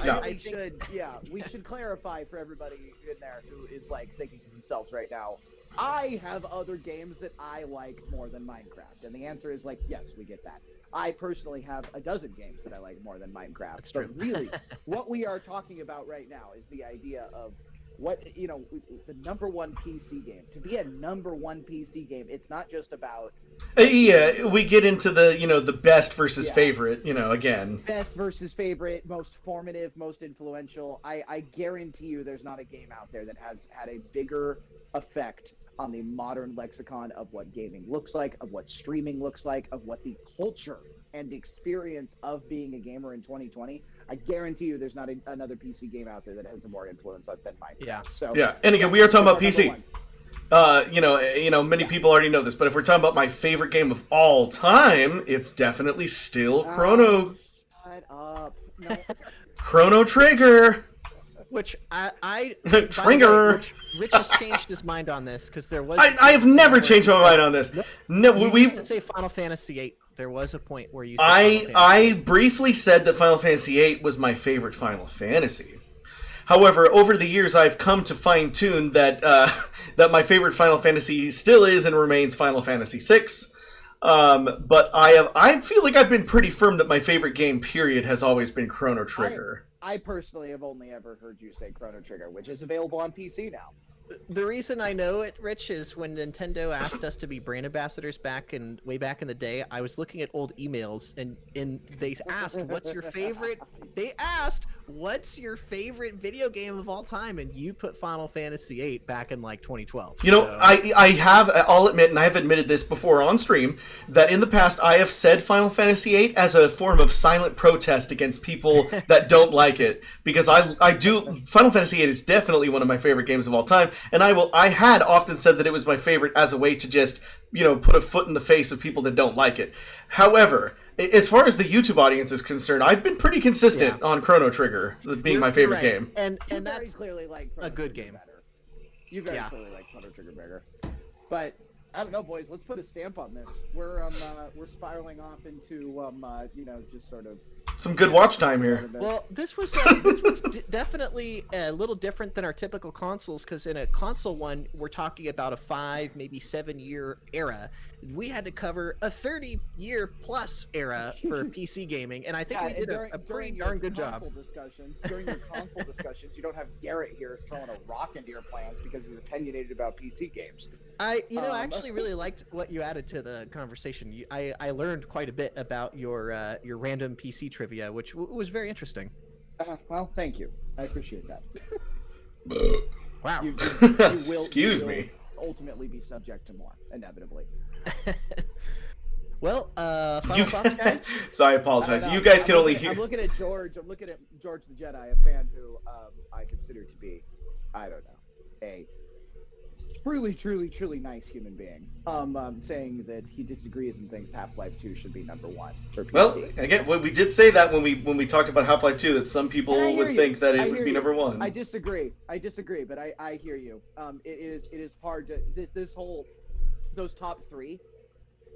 we should clarify for everybody in there who is thinking to themselves right now, I have other games that I like more than Minecraft. And the answer is yes, we get that. I personally have a dozen games that I like more than Minecraft. That's true. But really, what we are talking about right now is the idea of what, the number 1 PC game. To be a number 1 PC game, it's not just about... Yeah, we get into the best versus favorite, again. Best versus favorite, most formative, most influential. I guarantee you there's not a game out there that has had a bigger effect on the modern lexicon of what gaming looks like, of what streaming looks like, of what the culture and experience of being a gamer in 2020. I guarantee you there's not another PC game out there that has more influence than Minecraft. Yeah. So and again, we are talking about PC. Many people already know this, but if we're talking about my favorite game of all time, it's definitely still Chrono. Shut up. No. Chrono Trigger. Which Trigger. Rich has changed his mind on this because there was. I have never changed my mind on this. No, we used to say Final Fantasy VIII. There was a point where you. Said I briefly said that Final Fantasy VIII was my favorite Final Fantasy. However, over the years, I've come to fine tune that that my favorite Final Fantasy still is and remains Final Fantasy VI. But I feel like I've been pretty firm that my favorite game, period, has always been Chrono Trigger. I personally have only ever heard you say Chrono Trigger, which is available on PC now. The reason I know it, Rich, is when Nintendo asked us to be brand ambassadors way back in the day, I was looking at old emails and they asked, what's your favorite? They asked, what's your favorite video game of all time? And you put Final Fantasy VIII back in 2012. I'll admit, and I have admitted this before on stream, that in the past I have said Final Fantasy VIII as a form of silent protest against people that don't like it. Because Final Fantasy VIII is definitely one of my favorite games of all time. And I had often said that it was my favorite as a way to just, put a foot in the face of people that don't like it. However, as far as the YouTube audience is concerned, I've been pretty consistent on Chrono Trigger being my favorite game. And that's clearly a good game. Better. You very clearly like Chrono Trigger better. But I don't know, boys. Let's put a stamp on this. We're spiraling off into just sort of some good watch time here. Well, this was definitely a little different than our typical consoles, because in a console one, we're talking about a 5, maybe 7-year era. We had to cover a 30-year plus era for PC gaming, and I think we did a pretty darn good job. During your console discussions, you don't have Garrett here throwing a rock into your plans because he's opinionated about PC games. I actually really liked what you added to the conversation. I learned quite a bit about your random PC trivia, which was very interesting. Well, thank you. I appreciate that. Wow. Excuse me. ultimately be subject to more, inevitably. Well, final thoughts, guys? So I apologize. You guys can only hear. I'm looking at George. I'm looking at George the Jedi, a fan who I consider to be, I don't know, a truly nice human being. Saying that he disagrees and thinks Half-Life 2 should be number 1 for PC. Well, again, we did say that when we talked about Half-Life 2, that some people would think that it would be number 1. I disagree, but I hear you. It is hard to those top 3.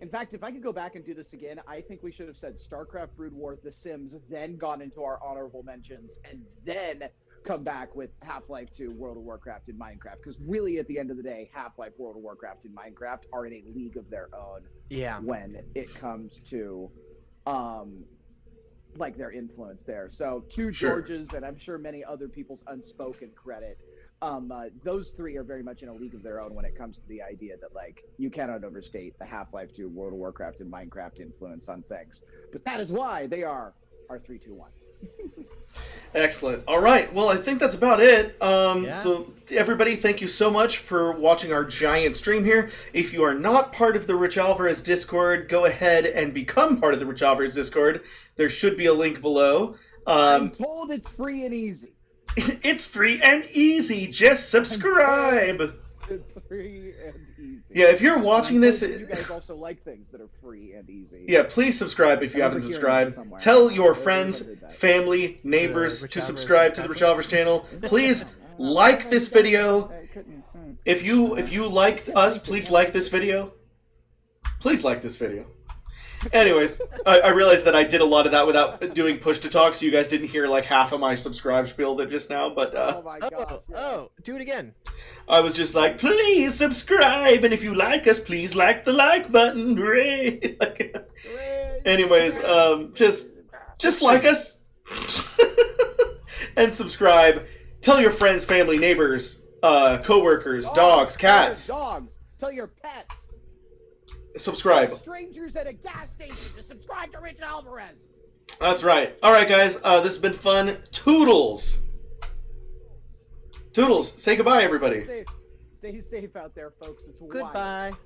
In fact, if I could go back and do this again, I think we should have said Starcraft, Brood War, The Sims, then gone into our honorable mentions, and then come back with Half-Life 2, World of Warcraft, and Minecraft. Because really, at the end of the day, Half-Life, World of Warcraft, and Minecraft are in a league of their own. Yeah. When it comes to, like, their influence there. So, to George's, and I'm sure many other people's unspoken credit, those 3 are very much in a league of their own when it comes to the idea that, like, you cannot overstate the Half-Life 2, World of Warcraft, and Minecraft influence on things. But that is why they are our 3, 2, 1. Excellent. All right. Well, I think that's about it. So, everybody, thank you so much for watching our giant stream here. If you are not part of the RichAlvarez Discord, go ahead and become part of the RichAlvarez Discord. There should be a link below. I'm told it's free and easy. It's free and easy. Just subscribe. It's free and easy. Yeah, if you're watching this, you guys also like things that are free and easy. Yeah, please subscribe if you haven't subscribed. Tell your friends, family, neighbors to subscribe to the RichAlvarez channel. Please like this video. If you like us, please like this video. Please like this video. Anyways, I realized that I did a lot of that without doing push to talk, so you guys didn't hear like half of my subscribe spiel that just now, but oh my gosh, do it again. I was just like, please subscribe, and if you like us, please like the like button. Hooray! Anyways, just like us and subscribe. Tell your friends, family, neighbors, co-workers, dogs, cats. Dogs. Tell your pets. Subscribe. Strangers at a gas station to subscribe to RichAlvarez. That's right. All right, guys. This has been fun. Toodles. Toodles. Say goodbye, everybody. Stay safe out there, folks. It's Goodbye. wild.